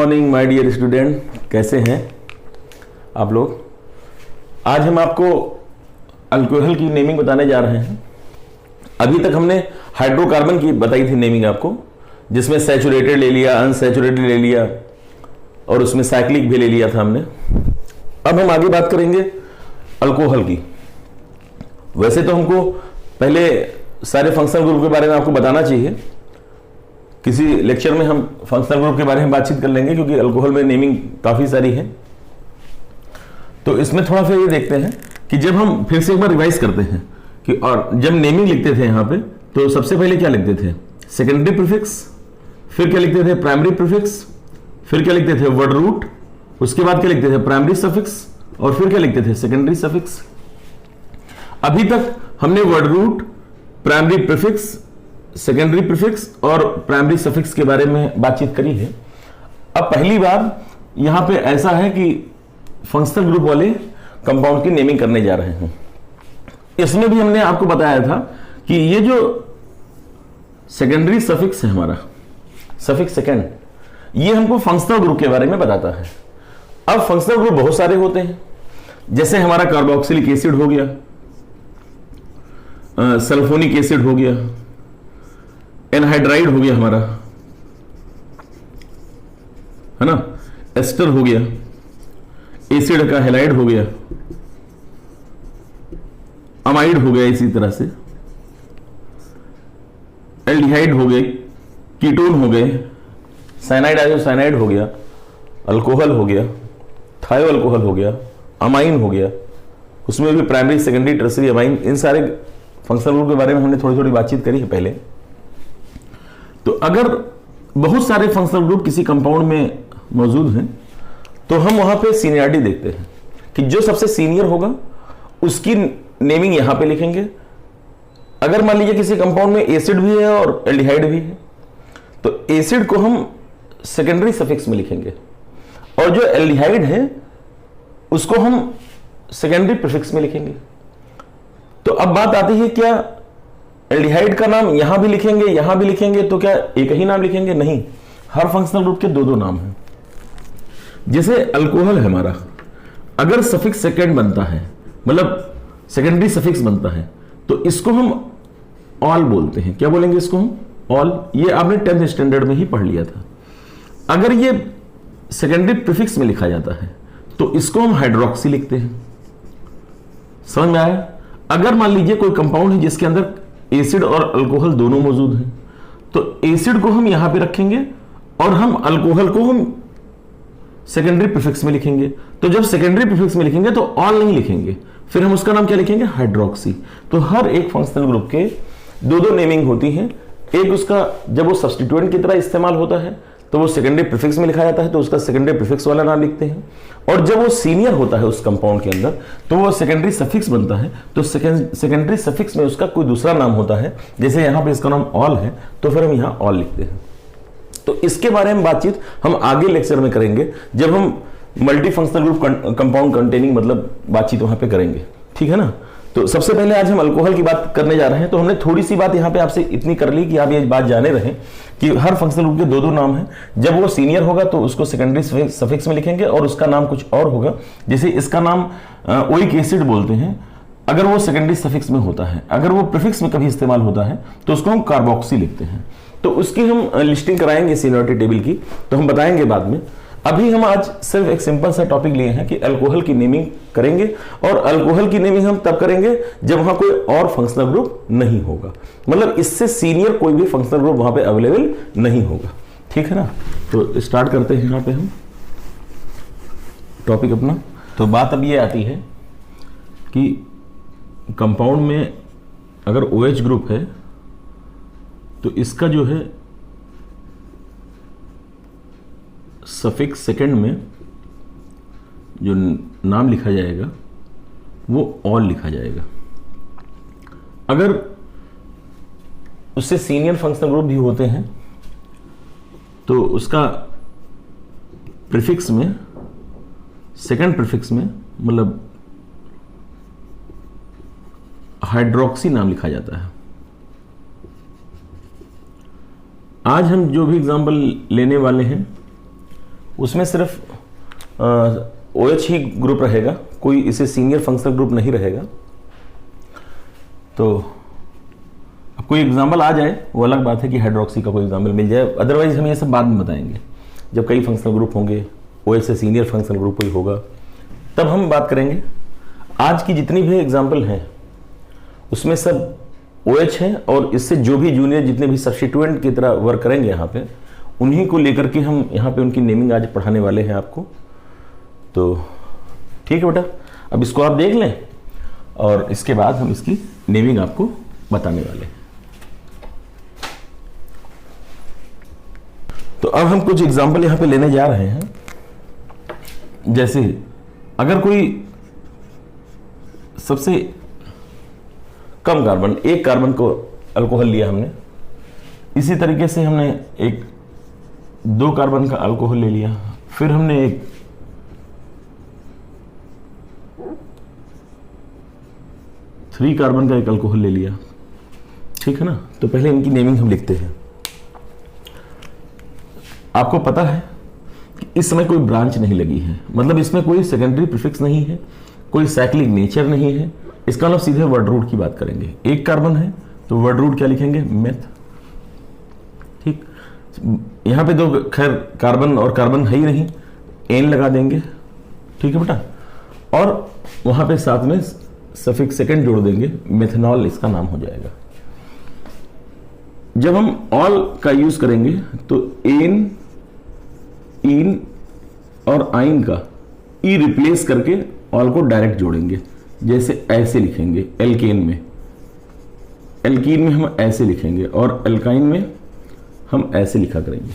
Morning my dear student, कैसे हैं आप लोग। आज हम आपको अल्कोहल की नेमिंग बताने जा रहे हैं। अभी तक हमने हाइड्रोकार्बन की बताई थी नेमिंग आपको, जिसमें सैचुरेटेड ले लिया, अनसैचुरेटेड ले लिया और उसमें साइक्लिक भी ले लिया था हमने। अब हम आगे बात करेंगे अल्कोहल की। वैसे तो हमको पहले सारे फंक्शनल ग्रुप के बारे में आपको बताना चाहिए। किसी लेक्चर में हम फंक्शनल ग्रुप के बारे में बातचीत कर लेंगे, क्योंकि अल्कोहल में नेमिंग काफी सारी है। तो इसमें थोड़ा सा ये देखते हैं कि जब हम फिर से एक बार रिवाइज करते हैं कि और जब नेमिंग लिखते थे यहां पे, तो सबसे पहले क्या लिखते थे? सेकेंडरी प्रीफिक्स, फिर क्या लिखते थे? प्राइमरी प्रीफिक्स, फिर क्या लिखते थे? वर्ड रूट, उसके बाद क्या लिखते थे? प्राइमरी सफिक्स, और फिर क्या लिखते थे? Secondary suffix. अभी तक हमने word root, primary prefix, secondary prefix और प्राइमरी सफिक्स के बारे में बातचीत करी है। अब पहली बार यहां पे ऐसा है कि फंक्शनल ग्रुप वाले कंपाउंड की नेमिंग करने जा रहे हैं। इसमें भी हमने आपको बताया था कि ये जो सेकेंडरी सफिक्स है हमारा, सफिक्स सेकेंड, ये हमको फंक्शनल ग्रुप के बारे में बताता है। अब फंक्शनल ग्रुप बहुत सारे होते हैं, जैसे हमारा कार्बोक्सिलिक एसिड हो गया, सल्फोनिक एसिड हो गया, एनहाइड्राइड हो गया हमारा, है ना, एस्टर हो गया, एसिड का हेलाइड हो गया, अमाइड हो गया, इसी तरह से एल्डिहाइड हो गए, कीटोन हो गए, साइनाइड आइसोसाइनाइड हो गया, अल्कोहल हो गया, थायो अल्कोहल हो गया, अमाइन हो गया, उसमें भी प्राइमरी सेकेंडरी टर्सरी अमाइन। इन सारे फंक्शनल ग्रुप के बारे में हमने थोड़ी थोड़ी बातचीत करी है पहले। तो अगर बहुत सारे फंक्शनल ग्रुप किसी कंपाउंड में मौजूद हैं, तो हम वहां पे सीनियरिटी देखते हैं कि जो सबसे सीनियर होगा उसकी नेमिंग यहां पे लिखेंगे। अगर मान लीजिए किसी कंपाउंड में एसिड भी है और एल्डिहाइड भी है, तो एसिड को हम सेकेंडरी सफिक्स में लिखेंगे और जो एल्डिहाइड है उसको हम सेकेंडरी प्रीफिक्स में लिखेंगे। तो अब बात आती है, क्या एल्डिहाइड का नाम यहां भी लिखेंगे, यहां भी लिखेंगे, तो क्या एक ही नाम लिखेंगे? नहीं, हर फंक्शनल ग्रुप के दो दो नाम हैं। जैसे अल्कोहल है हमारा, अगर सफिक्स सेकेंड बनता है, मतलब सेकेंडरी सफिक्स बनता है, तो इसको हम ऑल बोलते हैं। क्या बोलेंगे इसको हम? ऑल। ये आपने 10th स्टैंडर्ड में ही पढ़ लिया था। अगर ये सेकेंडरी प्रीफिक्स में लिखा जाता है तो इसको हम हाइड्रोक्सी लिखते हैं। समझ में आया? अगर मान लीजिए कोई कंपाउंड है जिसके अंदर एसिड और अल्कोहल दोनों मौजूद हैं, तो एसिड को हम यहां पे रखेंगे और हम अल्कोहल को हम सेकेंडरी प्रीफिक्स में लिखेंगे। तो जब सेकेंडरी प्रीफिक्स में लिखेंगे तो ऑल नहीं लिखेंगे, फिर हम उसका नाम क्या लिखेंगे? हाइड्रोक्सी। तो हर एक फंक्शनल ग्रुप के दो दो नेमिंग होती है। एक उसका जब वो सब्स्टिट्यूएंट की तरह इस्तेमाल होता है तो वो सेकेंडरी प्रीफिक्स में लिखा जाता है, तो उसका सेकेंडरी प्रीफिक्स वाला नाम लिखते हैं। और जब वो सीनियर होता है उस कंपाउंड के अंदर, तो वो सेकेंडरी सफिक्स बनता है, तो सेकेंडरी सफिक्स में उसका कोई दूसरा नाम होता है। जैसे यहां पे इसका नाम ऑल है, तो फिर हम यहां ऑल लिखते हैं। तो इसके बारे में बातचीत हम आगे लेक्चर में करेंगे, जब हम multi functional group compound containing मतलब बातचीत वहां पे करेंगे। ठीक है ना? तो सबसे पहले आज हम अल्कोहल की बात करने जा रहे हैं। तो हमने थोड़ी सी बात यहां पे आपसे इतनी कर ली कि आप ये बात जाने रहे कि हर फंक्शनल ग्रुप के दो दो नाम हैं। जब वो सीनियर होगा तो उसको सेकेंडरी सफिक्स में लिखेंगे और उसका नाम कुछ और होगा। जैसे इसका नाम ओइक एसिड बोलते हैं, अगर वो सेकेंडरी सफिक्स में होता है। अगर वो प्रीफिक्स में कभी इस्तेमाल होता है तो उसको हम कार्बोक्सी लिखते हैं। तो उसकी हम लिस्टिंग कराएंगे सीनियरिटी टेबल की, तो हम बताएंगे बाद में। अभी हम आज सिर्फ एक सिंपल सा टॉपिक लिए हैं कि अल्कोहल की नेमिंग करेंगे, और अल्कोहल की नेमिंग हम तब करेंगे जब वहां कोई और फंक्शनल ग्रुप नहीं होगा, मतलब इससे सीनियर कोई भी फंक्शनल ग्रुप वहां पे अवेलेबल नहीं होगा। ठीक है ना? तो स्टार्ट करते हैं यहां पे हम टॉपिक अपना। तो बात अब ये आती है कि कंपाउंड में अगर OH ग्रुप है तो इसका जो है सफिक्स सेकंड में जो नाम लिखा जाएगा वो ऑल लिखा जाएगा। अगर उससे सीनियर फंक्शनल ग्रुप भी होते हैं तो उसका प्रीफिक्स में, सेकंड प्रीफिक्स में, मतलब हाइड्रोक्सी नाम लिखा जाता है। आज हम जो भी एग्जाम्पल लेने वाले हैं उसमें सिर्फ OH ही ग्रुप रहेगा, कोई इसे सीनियर फंक्शनल ग्रुप नहीं रहेगा। तो अब कोई एग्जाम्पल आ जाए वो अलग बात है कि हाइड्रोक्सी का कोई एग्जाम्पल मिल जाए, अदरवाइज हम ये सब बाद में बताएंगे। जब कई फंक्शनल ग्रुप होंगे, OH से सीनियर फंक्शनल ग्रुप कोई होगा, तब हम बात करेंगे। आज की जितनी भी एग्जाम्पल हैं उसमें सब OH है, और इससे जो भी जूनियर जितने भी सब्स्टिट्यूएंट की तरह वर्क करेंगे यहाँ पे, उन्हीं को लेकर के हम यहाँ पे उनकी नेमिंग आज पढ़ाने वाले हैं आपको। तो ठीक है बेटा, अब इसको आप देख लें और इसके बाद हम इसकी नेमिंग आपको बताने वाले हैं। तो अब हम कुछ एग्जाम्पल यहाँ पे लेने जा रहे हैं। जैसे अगर कोई सबसे कम कार्बन, एक कार्बन को अल्कोहल लिया हमने, इसी तरीके से हमने एक 2 कार्बन का अल्कोहल ले लिया, फिर हमने एक 3 कार्बन का एक अल्कोहल ले लिया, ठीक है ना। तो पहले इनकी नेमिंग हम लिखते हैं। आपको पता है कि इस समय कोई ब्रांच नहीं लगी है, मतलब इसमें कोई सेकेंडरी प्रीफिक्स नहीं है, कोई साइक्लिक नेचर नहीं है। इसका मतलब सीधे वर्ड रूट की बात करेंगे। एक कार्बन है तो वर्ड रूट क्या लिखेंगे? मेथ। ठीक, यहां पे 2 खैर कार्बन और कार्बन है ही नहीं, एन लगा देंगे, ठीक है बेटा, और वहां पे साथ में सफिक्स सेकंड जोड़ देंगे, मेथनॉल इसका नाम हो जाएगा। जब हम ऑल का यूज करेंगे तो एन, इन और आइन का ई रिप्लेस करके ऑल को डायरेक्ट जोड़ेंगे। जैसे ऐसे लिखेंगे एल्केन में, एल्कीन में हम ऐसे लिखेंगे, और एल्काइन में हम ऐसे लिखा करेंगे।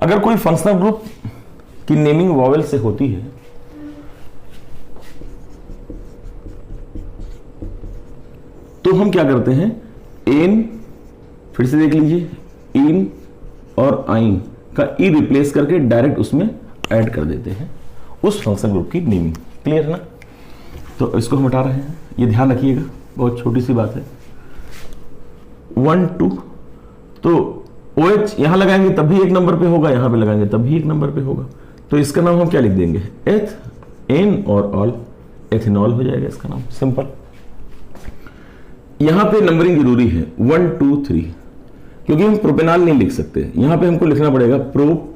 अगर कोई फंक्शनल ग्रुप की नेमिंग वॉवेल से होती है तो हम क्या करते हैं? एन, फिर से देख लीजिए, इन और आइन का ई रिप्लेस करके डायरेक्ट उसमें ऐड कर देते हैं उस फंक्शनल ग्रुप की नेमिंग। क्लियर है ना? तो इसको हम हटा रहे हैं, ये ध्यान रखिएगा, बहुत छोटी सी बात है। 1 2, तो OH यहां लगाएंगे तब भी 1 नंबर पे होगा, यहां पे लगाएंगे तब भी 1 नंबर पे होगा। तो इसका नाम हम क्या लिख देंगे? एथ, एन और ऑल, एथेनॉल हो जाएगा इसका नाम, सिंपल। यहां पे नंबरिंग जरूरी है, 1 2 3, क्योंकि हम प्रोपेनॉल नहीं लिख सकते। यहां पे हमको लिखना पड़ेगा प्रोप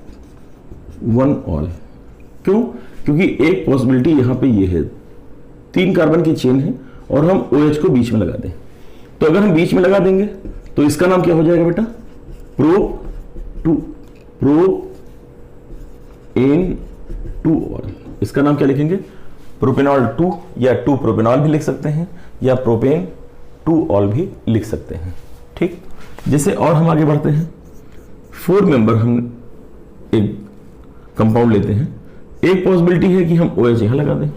1 ऑल। क्यों? क्योंकि एक पॉसिबिलिटी यहां पे ये है, 3 कार्बन की चेन है और हम OH को बीच में लगा दें। तो अगर हम बीच में लगा देंगे तो इसका नाम क्या हो जाएगा बेटा? Prop 2, propan 2 ol. इसका नाम क्या लिखेंगे? प्रोपेनॉल 2, या 2 प्रोपेनॉल भी लिख सकते हैं, या प्रोपेन 2 ऑल भी लिख सकते हैं। ठीक, जैसे और हम आगे बढ़ते हैं। 4 मेंबर हम एक कंपाउंड लेते हैं। एक पॉसिबिलिटी है कि हम OH यहां लगा दें,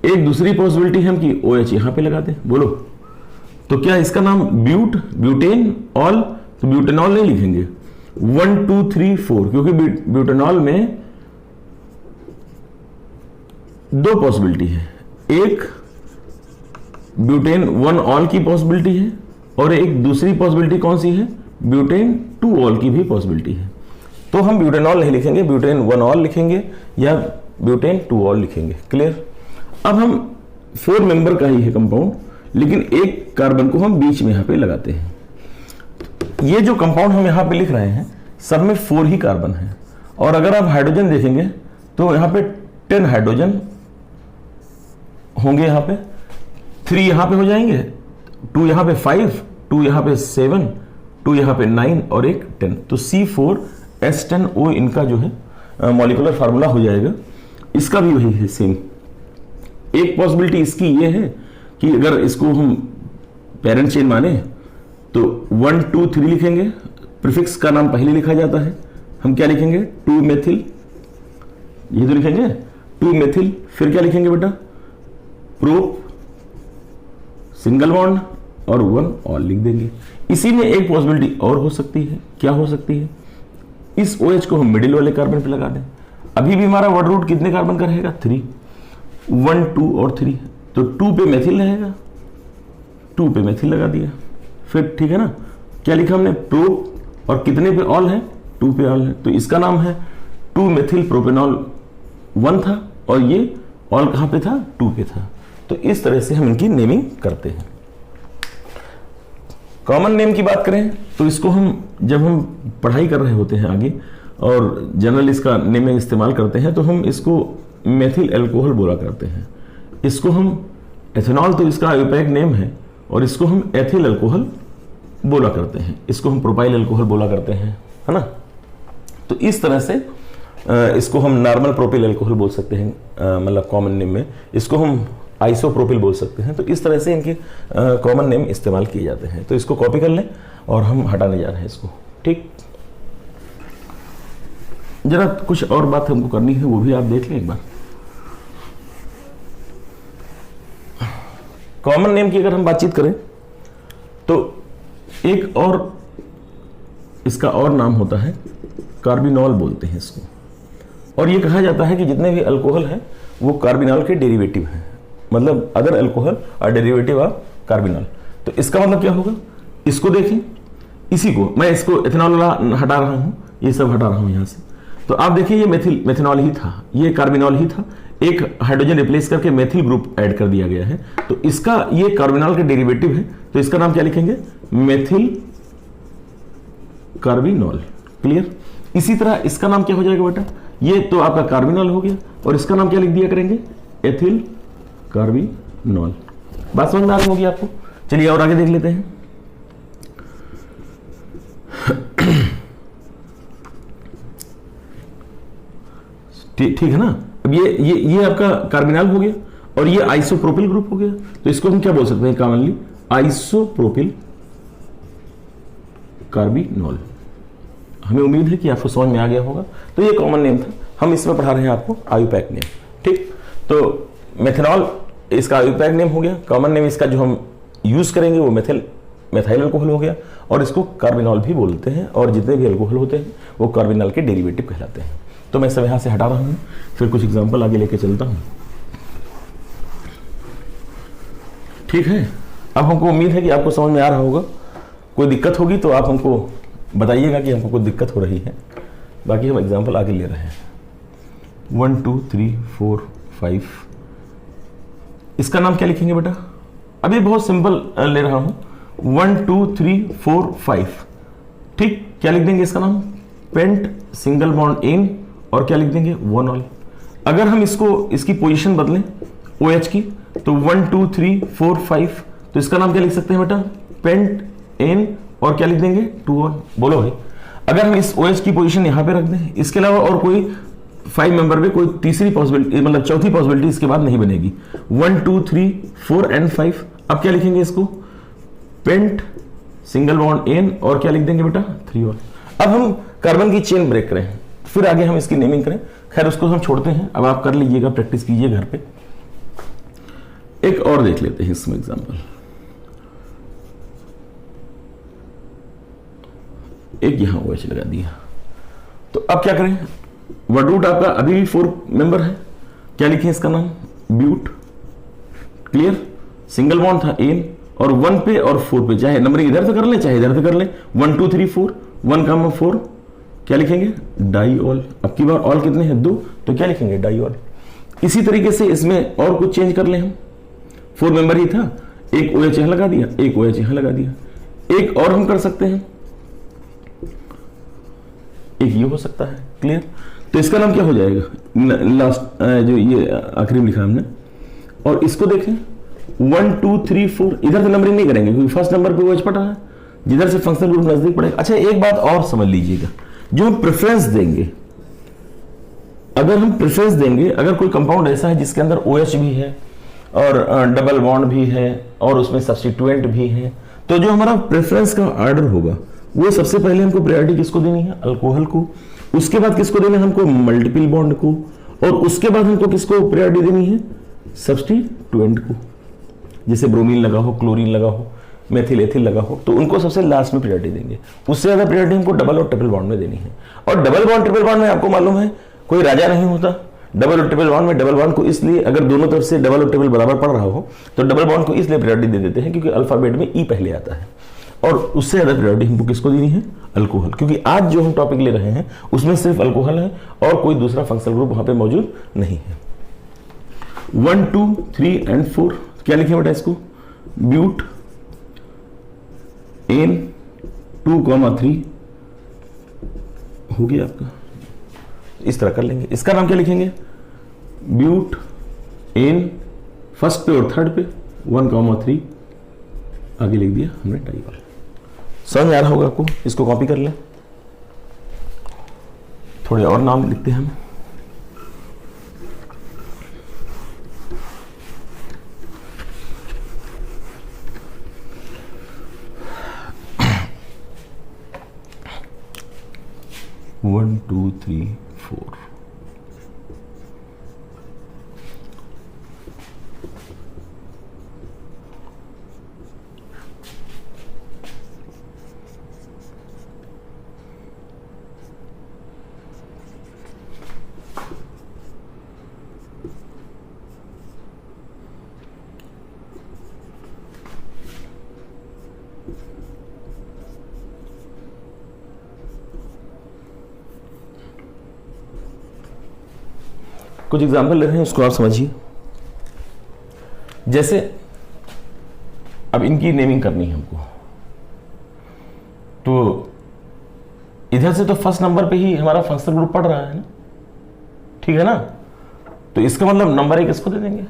एक दूसरी पॉसिबिलिटी है कि OH यहां पे लगा दें। बोलो, तो क्या इसका नाम ब्यूटेन ऑल? तो ब्यूटेनॉल नहीं लिखेंगे, 1 2 3 4, क्योंकि ब्यूटेनॉल में 2 पॉसिबिलिटी है। एक ब्यूटेन 1 ऑल की पॉसिबिलिटी है, और एक दूसरी पॉसिबिलिटी कौन सी है? ब्यूटेन 2 ऑल की भी पॉसिबिलिटी है। तो हम ब्यूटेनॉल नहीं लिखेंगे, ब्यूटेन 1 ऑल लिखेंगे, या ब्यूटेन 2 ऑल लिखेंगे। क्लियर? अब हम 4 मेंबर का ही है कंपाउंड, लेकिन एक कार्बन को हम बीच में यहां पे लगाते हैं। ये जो कंपाउंड हम यहां पे लिख रहे हैं सब में 4 ही कार्बन है, और अगर आप हाइड्रोजन देखेंगे तो यहां पे 10 हाइड्रोजन होंगे, यहां पे 3 यहां पे हो जाएंगे, 2 यहां पे 5, 2 यहां पे 7, 2 यहां पे 9 और एक 10। तो C4H10O इनका जो है मॉलिक्यूलर फार्मूला हो जाएगा। इसका भी वही है, सेम। एक पॉसिबिलिटी इसकी ये है कि अगर इसको हम पेरेंट चेन माने तो 1 2 3 लिखेंगे, प्रीफिक्स का नाम पहले लिखा जाता है। हम क्या लिखेंगे? 2 मेथिल, ये तो लिखेंगे 2 मेथिल। फिर क्या लिखेंगे बेटा? प्रोप सिंगल बॉन्ड और 1 ऑल लिख देंगे। इसी में एक पॉसिबिलिटी और हो सकती है। क्या हो सकती है? इस OH को हम मिडिल वाले कार्बन पे लगा दें। अभी भी हमारा वर्ड रूट कितने कार्बन का रहेगा? 3, 1 2 और 3, तो 2 पे मेथिल रहेगा, 2 पे मेथिल लगा दिया। फिर ठीक है ना, क्या लिखा हमने? प्रोप, और कितने पे ऑल है? 2 पे ऑल है, तो इसका नाम है 2 मेथिल प्रोपेनॉल 1 था, और ये ऑल कहां पे था, 2 पे था। तो इस तरह से हम इनकी नेमिंग करते हैं। कॉमन नेम की बात करें तो इसको हम जब हम पढ़ाई कर रहे होते हैं आगे और जनरल इसका नेमिंग इस्तेमाल करते हैं तो हम इसको मेथिल एल्कोहल बोला करते हैं। इसको हम एथेनॉल तो इसका आयुपैक नेम है, और इसको हम एथिल अल्कोहल बोला करते हैं। इसको हम प्रोपाइल अल्कोहल बोला करते हैं, है ना। तो इस तरह से इसको हम नॉर्मल प्रोपिल अल्कोहल बोल सकते हैं, मतलब कॉमन नेम में। इसको हम आइसोप्रोपिल बोल सकते हैं। तो इस तरह से इनके कॉमन नेम इस्तेमाल किए जाते हैं। तो इसको कॉपी कर लें और हम हटाने जा रहे हैं इसको, ठीक। जरा कुछ और बात हमको करनी है, वो भी आप देख लें एक बार। कॉमन नेम की अगर हम बातचीत करें तो एक और इसका और नाम होता है कार्बिनॉल बोलते हैं इसको। और ये कहा जाता है कि जितने भी अल्कोहल हैं वो कार्बिनॉल के डेरिवेटिव हैं, मतलब अदर अल्कोहल और डेरिवेटिव ऑफ कार्बिनॉल। तो इसका मतलब क्या होगा, इसको देखें, इसी को मैं इसको एथेनॉल वाला हटा रहा हूं, ये सब हटा रहा हूं यहां से। तो आप देखिए ये मेथिनॉल ही था, ये कार्बिनॉल ही था, एक हाइड्रोजन रिप्लेस करके मेथिल ग्रुप ऐड कर दिया गया है। तो इसका ये कार्बिनॉल के डेरिवेटिव है, तो इसका नाम क्या लिखेंगे, मेथिल कार्बिनॉल। क्लियर। इसी तरह इसका नाम क्या हो जाएगा बेटा, ये तो आपका कार्बिनॉल हो गया, और इसका नाम क्या लिख दिया करेंगे, एथिल कार्बिनॉल। बात समझ में आ रही होगी आपको। चलिए और आगे देख लेते हैं। ठीक है ना। अब ये आपका कार्बिनॉल हो गया, और ये आइसोप्रोपिल ग्रुप हो गया। तो इसको हम क्या बोल सकते हैं कॉमनली, आइसोप्रोपिल कार्बिनॉल। हमें उम्मीद है कि आपको समझ में आ गया होगा। तो ये कॉमन नेम था, हम इसमें पढ़ा रहे हैं आपको आयुपैक नेम, ठीक। तो मेथनॉल इसका आयुपैक नेम हो गया, कॉमन नेम इसका जो हम यूज करेंगे वो मेथाइल अल्कोहल हो गया, और इसको कार्बिनॉल भी बोलते हैं। और जितने भी अल्कोहल होते हैं वो कार्बिनॉल के डेरिवेटिव कहलाते हैं। तो मैं सब यहां से हटा रहा हूं, फिर कुछ एग्जांपल आगे लेके चलता हूं, ठीक है। अब हमको उम्मीद है कि आपको समझ में आ रहा होगा। कोई दिक्कत होगी तो आप हमको बताइएगा कि हमको कोई दिक्कत हो रही है। बाकी हम एग्जांपल आगे ले रहे हैं। 1 2 3 4 5। इसका नाम क्या लिखेंगे बेटा, अभी बहुत सिंपल ले रहा हूं। 1 2 3 4 5, ठीक। क्या लिख देंगे इसका नाम, पेंट सिंगल बॉन्ड इन, और क्या लिख देंगे, 1 ऑल। अगर हम इसकी पोजीशन बदलें OH की, तो 1 2 3 4 5, तो इसका नाम क्या लिख सकते हैं बेटा, पेंट एन, और क्या लिख देंगे, 2 ऑल। बोलो भाई, अगर हम इस OH की पोजीशन यहां पे रख दें, इसके अलावा और कोई 5 मेंबर में कोई तीसरी पॉसिबिलिटी, मतलब चौथी पॉसिबिलिटी इसके बाद नहीं बनेगी। 1 2 3 4 एंड 5। अब क्या लिखेंगे इसको, पेंट सिंगल बॉन्ड एन, और क्या लिख देंगे बेटा, 3 ऑल। अब हम कार्बन की चेन ब्रेक करें, फिर आगे हम इसकी नेमिंग करें। खैर उसको हम छोड़ते हैं, अब आप कर लीजिएगा, प्रैक्टिस कीजिए घर पे। एक और देख लेते हैं इसमें एग्जांपल। एक यहां OH लगा दिया। तो अब क्या करें, वर्ड रूट आपका अभी भी 4 मेंबर है। क्या लिखें इसका नाम, ब्यूट। क्लियर। सिंगल बॉन्ड था एन, और 1 पे और 4 पे, चाहे नंबरिंग इधर से कर लें चाहे इधर से कर लें। 1 2 3 4, 1 का 4, क्या लिखेंगे, डाइऑल। अब की बार ऑल कितने हैं, 2, तो क्या लिखेंगे, डाइऑल। इसी तरीके से इसमें और कुछ चेंज कर लें हम। 4 मेंबर ही था, एक OH यहां लगा दिया, एक OH यहां लगा दिया। एक और हम कर सकते हैं, एक ये हो सकता है। क्लियर। तो इसका नाम क्या हो जाएगा, लास्ट जो ये आखिरी में लिखा हमने। और इसको देखें, 1 2 3 4, इधर से नंबरिंग नहीं करेंगे क्योंकि फर्स्ट नंबर पे OH पड़ा है, जिधर से फंक्शनल ग्रुप नजदीक पड़ेगा। अच्छा एक बात और समझ लीजिएगा, जो हम प्रेफरेंस देंगे, अगर हम प्रेफरेंस देंगे, अगर कोई कंपाउंड ऐसा है जिसके अंदर OH भी है और डबल बॉन्ड भी है और उसमें सब्स्टिट्यूएंट भी है, तो जो हमारा प्रेफरेंस का ऑर्डर होगा वो सबसे पहले हमको प्रायोरिटी किसको देनी है, अल्कोहल को। उसके बाद किसको देना है हमको, मल्टीपल बॉन्ड को। और उसके बाद हमको किसको प्रायोरिटी देनी है, सब्स्टिट्यूएंट को। जैसे ब्रोमीन लगा हो, क्लोरीन लगा हो, मेथिल एथिल लगा हो, तो उनको सबसे लास्ट में प्रायोरिटी देंगे। उससे ज्यादा प्रायोरिटी हमको डबल और ट्रिपल बॉन्ड में देनी है। और डबल बॉन्ड ट्रिपल बॉन्ड में आपको मालूम है कोई राजा नहीं होता। डबल और ट्रिपल बॉन्ड में, डबल बॉन्ड को इसलिए, अगर दोनों तरफ से डबल और ट्रिपल बराबर पड़ रहा हो तो डबल बॉन्ड को इसलिए प्रायोरिटी दे देते हैं क्योंकि अल्फाबेट में ई पहले आता है। और उससे ज़्यादा प्रायोरिटी हमको किसको देनी है? अल्कोहल, क्योंकि आज जो हम टॉपिक ले रहे हैं उसमें सिर्फ अल्कोहल है और कोई दूसरा फंक्शनल ग्रुप वहां पे मौजूद नहीं है। 1, 2, 3 एंड 4 क्या लिखे बेटा इसको? ब्यूट एन 2,3 हो गया आपका, इस तरह कर लेंगे। इसका नाम क्या लिखेंगे? ब्यूट एन फर्स्ट पे और थर्ड पे 1,3 आगे लिख दिया हमने डाइवॉल। समझ में आ रहा होगा आपको? इसको कॉपी कर लें, थोड़े और नाम लिखते हैं हम। वन, 2, 3, 4 कुछ एग्जाम्पल ले रहे हैं, उसको आप समझिए। जैसे अब इनकी नेमिंग करनी है हमको, तो इधर से तो फर्स्ट नंबर पे ही हमारा फंक्शनल ग्रुप पड़ रहा है ना, ठीक है ना? तो इसका मतलब नंबर 1 इसको दे देंगे।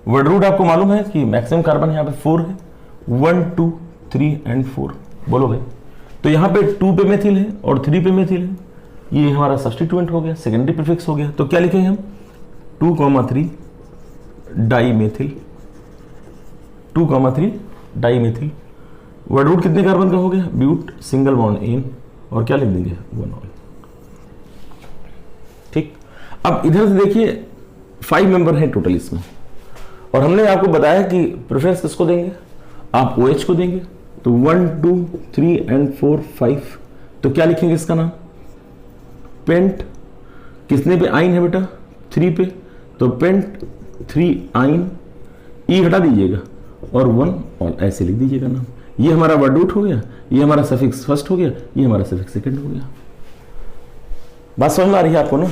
वर्ड रूट आपको मालूम है कि मैक्सिमम कार्बन यहाँ पे 4 है, 1, 2, 3 एंड 4 बोलोगे तो यहाँ पे 2 पे मेथिल है और 3 पे मेथिल है, ये हमारा सब्स्टिट्यूएंट हो गया, सेकेंडरी प्रीफिक्स हो गया। तो क्या लिखेंगे हम? 2,3 dimethyl, 2,3 dimethyl. Word root कितने कार्बन का हो गया? ब्यूट सिंगल बॉन्ड एन और क्या लिख देंगे? 1 ऑल। ठीक, अब इधर से देखिए 5 मेंबर हैं टोटल इसमें, और हमने आपको बताया कि प्रेफरेंस किसको देंगे? आप OH को देंगे। तो 1, 2, 3 एंड 4, 5 तो क्या लिखेंगे इसका नाम? पेंट। किसने पे आइन है बेटा? 3 पे, तो पेंट 3 आइन, ई हटा दीजिएगा और 1 और ऐसे लिख दीजिएगा नाम। ये हमारा वर्ड रूट हो गया, ये हमारा सफिक्स फर्स्ट हो गया, ये हमारा सफिक्स सेकंड हो गया। बात समझ में आ रही है आपको ना?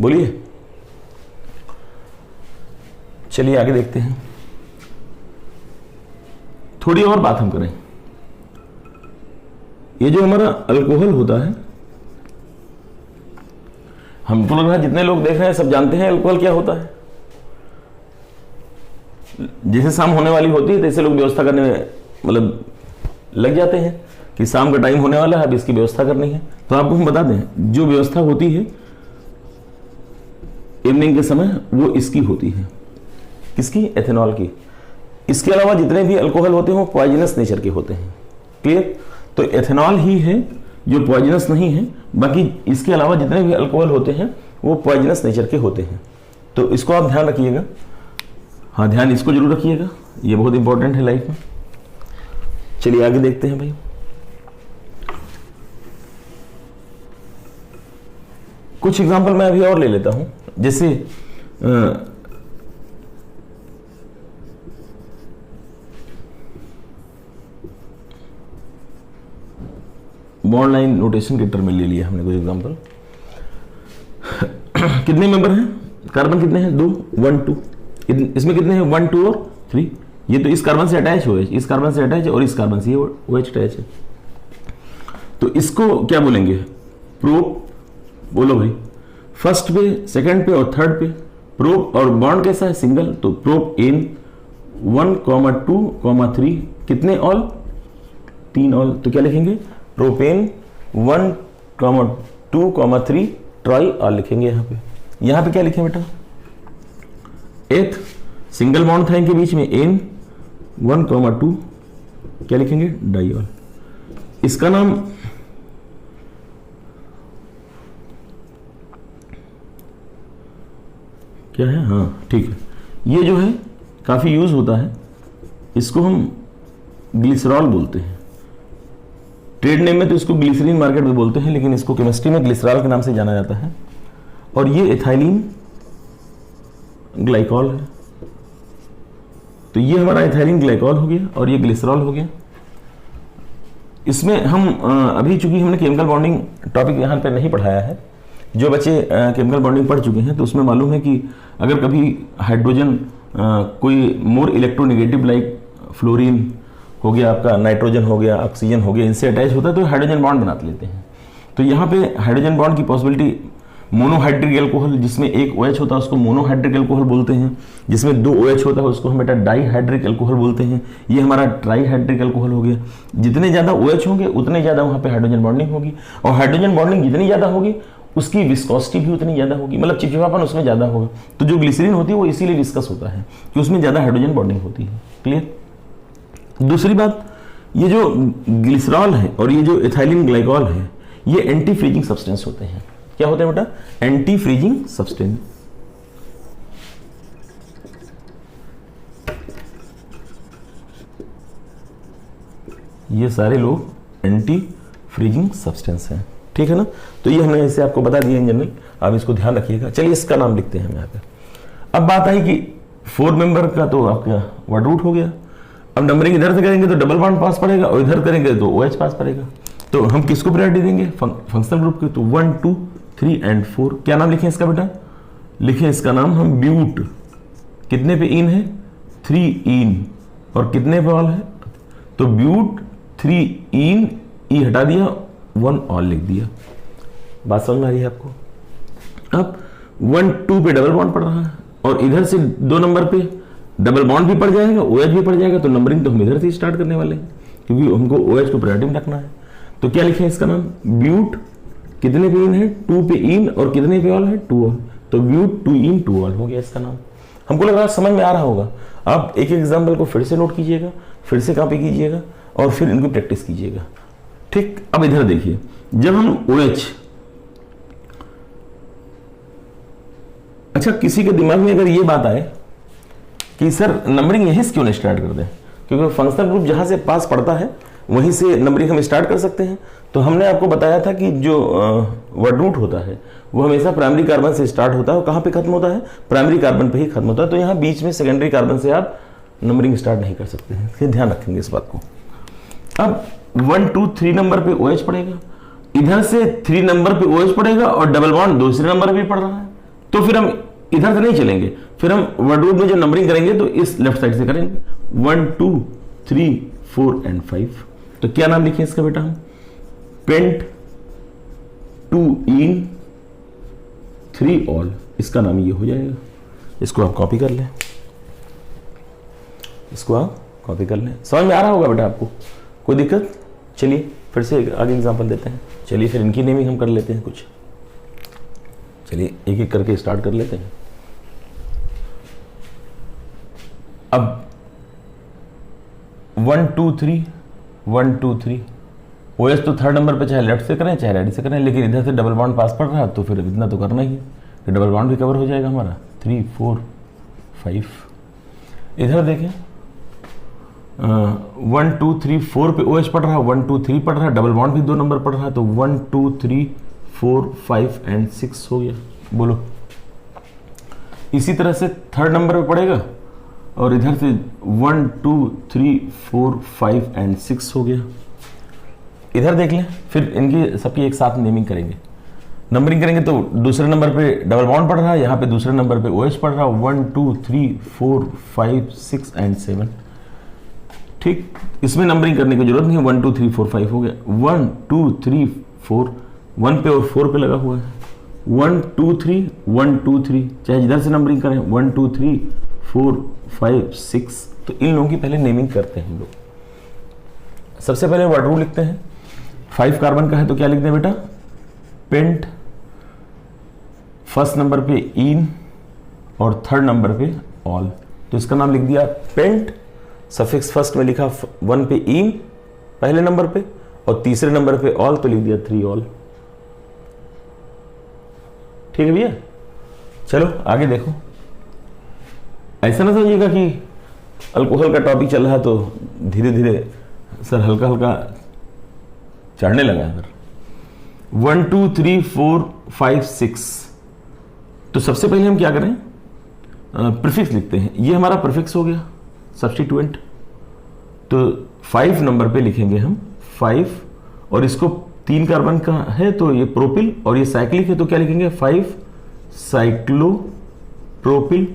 बोलिए। चलिए आगे देखते हैं, थोड़ी और बात हम करें। ये जो हमारा अल्कोहल होता है, हमको लग रहा है जितने लोग देख रहे हैं सब जानते हैं अल्कोहल क्या होता है। जैसे शाम होने वाली होती है तैसे लोग व्यवस्था करने में मतलब लग जाते हैं कि शाम का टाइम होने वाला है, अब इसकी व्यवस्था करनी है। तो आपको हम बता दें, जो व्यवस्था होती है इवनिंग के समय वो इसकी होती है। किसकी? एथेनॉल की। इसके अलावा जितने भी अल्कोहल होते हैं वो पॉइजनस नेचर के होते हैं। क्लियर? तो एथेनॉल ही है जो पॉइजनस नहीं है, बाकी इसके अलावा जितने भी अल्कोहल होते हैं वो पॉइजनस नेचर के होते हैं। तो इसको आप ध्यान रखिएगा। हाँ, ध्यान इसको जरूर रखिएगा, ये बहुत इंपॉर्टेंट है लाइफ में। चलिए आगे देखते हैं भाई। कुछ एग्जांपल मैं अभी और ले लेता हूं, जैसे बॉन्ड लाइन नोटेशन के टर्म में ले लिया हमने कुछ एग्जांपल। कितने मेंबर हैं? कार्बन कितने हैं? 2, 1, 2। इसमें कितने हैं? 1, 2 और 3। ये तो इस कार्बन से अटैच हो, इस कार्बन से अटैच है और इस कार्बन से OH अटैच है। तो इसको क्या बोलेंगे? प्रोप। बोलो भाई। फर्स्ट पे, सेकंड पे और थर्ड पे प्रोप, और बॉन्ड कैसा है? सिंगल। तो प्रोप एन 1, 2, 3 कितने ऑल? 3 ऑल। तो क्या लिखेंगे? प्रोपेन 1, 2, 3 ट्राई ऑल लिखेंगे। यहां पे क्या लिखें बेटा? एथ सिंगल बॉन्ड था इनके बीच में, एन 1, 2 क्या लिखेंगे? डाइऑल। इसका नाम क्या है? हाँ ठीक है, ये जो है काफी यूज होता है, इसको हम ग्लिसरॉल बोलते हैं। ट्रेड नेम में तो इसको ग्लिसरीन मार्केट में बोलते हैं, लेकिन इसको केमिस्ट्री में ग्लिसरॉल के नाम से जाना जाता है। और ये एथाइलिन ग्लाइकॉल है। तो ये हमारा एथाइलिन ग्लाइकॉल हो गया और ये ग्लिसरॉल हो गया। इसमें हम अभी चूंकि हमने केमिकल बॉन्डिंग टॉपिक यहाँ पे नहीं पढ़ाया है, जो बच्चे केमिकल बॉन्डिंग पढ़ चुके हैं तो उसमें मालूम है कि अगर कभी हाइड्रोजन कोई मोर इलेक्ट्रोनेगेटिव लाइक फ्लोरीन हो गया, आपका नाइट्रोजन हो गया, ऑक्सीजन हो गया, इनसे अटैच होता है तो हाइड्रोजन बॉन्ड बना लेते हैं। तो यहाँ पे हाइड्रोजन बॉन्ड की पॉसिबिलिटी, मोनोहाइड्रिक एल्कोहल जिसमें एक OH होता है उसको मोनोहाइड्रिक एल्कोहल बोलते हैं, जिसमें 2 OH होता है उसको हम बेटा डाईहाइड्रिक एल्कोहल बोलते हैं। ये हमारा ट्राईहाइड्रिक एल्कोहल हो गया। जितने ज़्यादा OH होंगे उतने ज़्यादा वहाँ पे हाइड्रोजन बॉन्डिंग होगी, और हाइड्रोजन बॉन्डिंग जितनी ज़्यादा होगी उसकी विस्कोसिटी भी उतनी ज़्यादा होगी, मतलब चिपचिपापन उसमें ज़्यादा होगा। तो जो ग्लिसरीन होती है वो इसीलिए विस्कस होता है कि उसमें ज़्यादा हाइड्रोजन बॉन्डिंग होती है। क्लियर। दूसरी बात, ये जो ग्लिसरॉल है और ये जो इथाइलिन ग्लाइकॉल है ये एंटी फ्रीजिंग सब्सटेंस होते हैं। क्या होते हैं बेटा? Anti freezing substance. ये सारे लोग एंटी फ्रीजिंग सब्सटेंस हैं, ठीक है ना। तो ये हमने इसे आपको बता दिया इन जनरल, आप इसको ध्यान रखिएगा। चलिए इसका नाम लिखते हैं हम यहाँ पे। अब बात आई कि 4 मेंबर का तो आपका वर्ड रूट हो गया। अब नंबरिंग इधर से करेंगे तो डबल बॉन्ड पास पड़ेगा, और इधर करेंगे तो OH पास पड़ेगा। तो हम किसको प्रायोरिटी देंगे? फंक्शनल ग्रुप के। तो 1 2 3 एंड 4। क्या नाम लिखें इसका बेटा? लिखें इसका नाम हम ब्यूट। कितने पे इन है? 3 इन। और कितने पे ऑल है? तो ब्यूट 3 इन, ई हटा दिया, 1 ऑल लिख दिया। बात समझ में आ रही है आपको? अब 1 2 पे डबल बॉन्ड पड़ रहा है, और इधर से 2 नंबर पे डबल बॉन्ड भी पड़ जाएगा, OH भी पड़ जाएगा। तो नंबरिंग तो हम इधर से स्टार्ट करने वाले हैं, क्योंकि हमको OH को प्रायोरिटी में रखना है। तो क्या लिखें इसका नाम? ब्यूट। कितने पे इन है? 2 पे इन, और कितने पे ऑल है? 2 ऑल। तो ब्यूट 2 इन 2 ऑल हो गया इसका नाम। हमको लग रहा है समझ में आ रहा होगा। आप एक एग्जाम्पल को फिर से नोट कीजिएगा, फिर से कॉपी कीजिएगा, और फिर इनको प्रैक्टिस कीजिएगा। ठीक। अब इधर देखिए, जब हम OH, अच्छा किसी के दिमाग में अगर ये बात आए कि सर नंबरिंग यहीं से क्यों नहीं स्टार्ट कर दें, क्योंकि फंक्शनल ग्रुप जहां से पास पड़ता है वहीं से नंबरिंग हम स्टार्ट कर सकते हैं। तो हमने आपको बताया था कि जो वर्ड रूट होता है वो हमेशा प्राइमरी कार्बन से स्टार्ट होता है, और कहाँ पे खत्म होता है? प्राइमरी कार्बन पे ही खत्म होता है। तो यहाँ बीच में सेकेंडरी कार्बन से आप नंबरिंग स्टार्ट नहीं कर सकते हैं, फिर ध्यान रखेंगे इस बात को। अब 1 2 3 नंबर पे OH पड़ेगा, इधर से 3 नंबर पे OH पड़ेगा, और डबल बॉन्ड दूसरे नंबर पे पड़ रहा है। तो फिर हम इधर से नहीं चलेंगे, फिर हम वर्ड रूट में जो नंबरिंग करेंगे तो इस लेफ्ट साइड से करेंगे। 1 2 3 4 एंड 5। तो क्या नाम लिखें इसका बेटा हम? पेंट 2 इन 3 ऑल। इसका नाम ये हो जाएगा। इसको आप कॉपी कर लें, इसको आप कॉपी कर लें। समझ में आ रहा होगा बेटा आपको? कोई दिक्कत? चलिए फिर से आगे एग्जांपल देते हैं। चलिए फिर इनकी नेमिंग हम कर लेते हैं कुछ। चलिए एक एक करके स्टार्ट कर लेते हैं। अब 1 2 3 1 2 3 OH तो 3rd नंबर पे चाहे लेफ्ट से करें चाहे राइट से करें, लेकिन इधर से डबल बॉन्ड पास पड़ रहा है तो फिर इतना तो करना ही है, तो डबल बॉन्ड भी कवर हो जाएगा हमारा। 3 4 5। इधर देखें 1 2 3 4 पे OH पड़ रहा है, 1 2 3 पड़ रहा है, डबल बॉन्ड भी 2 नंबर पड़ रहा है। तो 1 2 3 4 5 एंड 6 हो गया। बोलो। इसी तरह से 3rd नंबर पे पड़ेगा, और इधर से 1 2 3 4 5 एंड 6 हो गया। इधर देख लें, फिर इनकी सबकी एक साथ नेमिंग करेंगे, नंबरिंग करेंगे। तो दूसरे नंबर पे डबल बॉन्ड पड़ रहा है, यहाँ पे दूसरे नंबर पे OH पड़ रहा है। 1 2 3 4 5 6 एंड 7। ठीक। इसमें नंबरिंग करने की जरूरत नहीं है। 1 2 3 4 5 हो गया। 1 2 3 4 1 पे और 4 पे लगा हुआ है। 1 2 3 1 2 3, चाहे जिधर से नंबरिंग करें। 1 2 3 4 5 6। तो इन लोगों की पहले नेमिंग करते हैं हम लोग। सबसे पहले वर्ड रूट लिखते हैं। 5 कार्बन का है तो क्या लिखते हैं बेटा? पेंट। फर्स्ट नंबर पे इन, और 3rd नंबर पे ऑल। तो इसका नाम लिख दिया पेंट। सफिक्स फर्स्ट में लिखा 1 पे इन पहले नंबर पे, और तीसरे नंबर पे ऑल, तो लिख दिया 3 ऑल। ठीक है भैया? चलो आगे देखो। ऐसा ना समझिएगा कि अल्कोहल का टॉपिक चल रहा है तो धीरे धीरे सर हल्का हल्का चढ़ने लगा है सर। 1 2 3 4 5 6। तो सबसे पहले हम क्या करें? प्रीफिक्स लिखते हैं। ये हमारा प्रीफिक्स हो गया, सब्स्टिट्यूएंट। तो 5 नंबर पे लिखेंगे हम 5 और इसको 3 कार्बन का है तो ये प्रोपिल और ये साइक्लिक है तो क्या लिखेंगे 5 साइक्लोप्रोपिल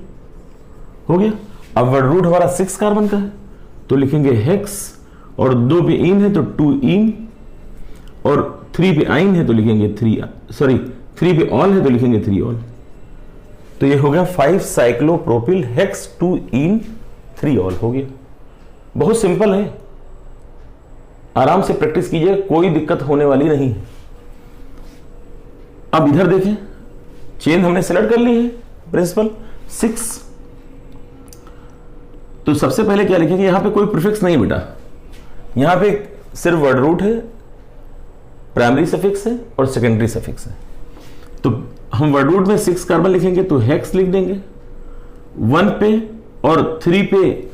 हो गया। अब वर्ड रूट हमारा 6 कार्बन का है तो लिखेंगे हेक्स और 2 पे इन है तो 2 इन और 3 पे आइन है तो लिखेंगे 3 पे ऑल है तो लिखेंगे 3 ऑल। तो ये हो गया 5 साइक्लोप्रोपिल हेक्स 2 इन 3 ऑल हो गया। बहुत सिंपल है, आराम से प्रैक्टिस कीजिए, कोई दिक्कत होने वाली नहीं है। अब इधर देखें, चेन हमने सेलेक्ट कर ली है प्रिंसिपल 6। तो सबसे पहले क्या लिखेंगे, यहां पे कोई प्रीफिक्स नहीं बेटा, यहां पे सिर्फ वर्ड रूट है, प्राइमरी सफिक्स है और सेकेंडरी सफिक्स है। तो हम वर्ड रूट में 6 कार्बन लिखेंगे तो हेक्स लिख देंगे, 1 पे और 3 पे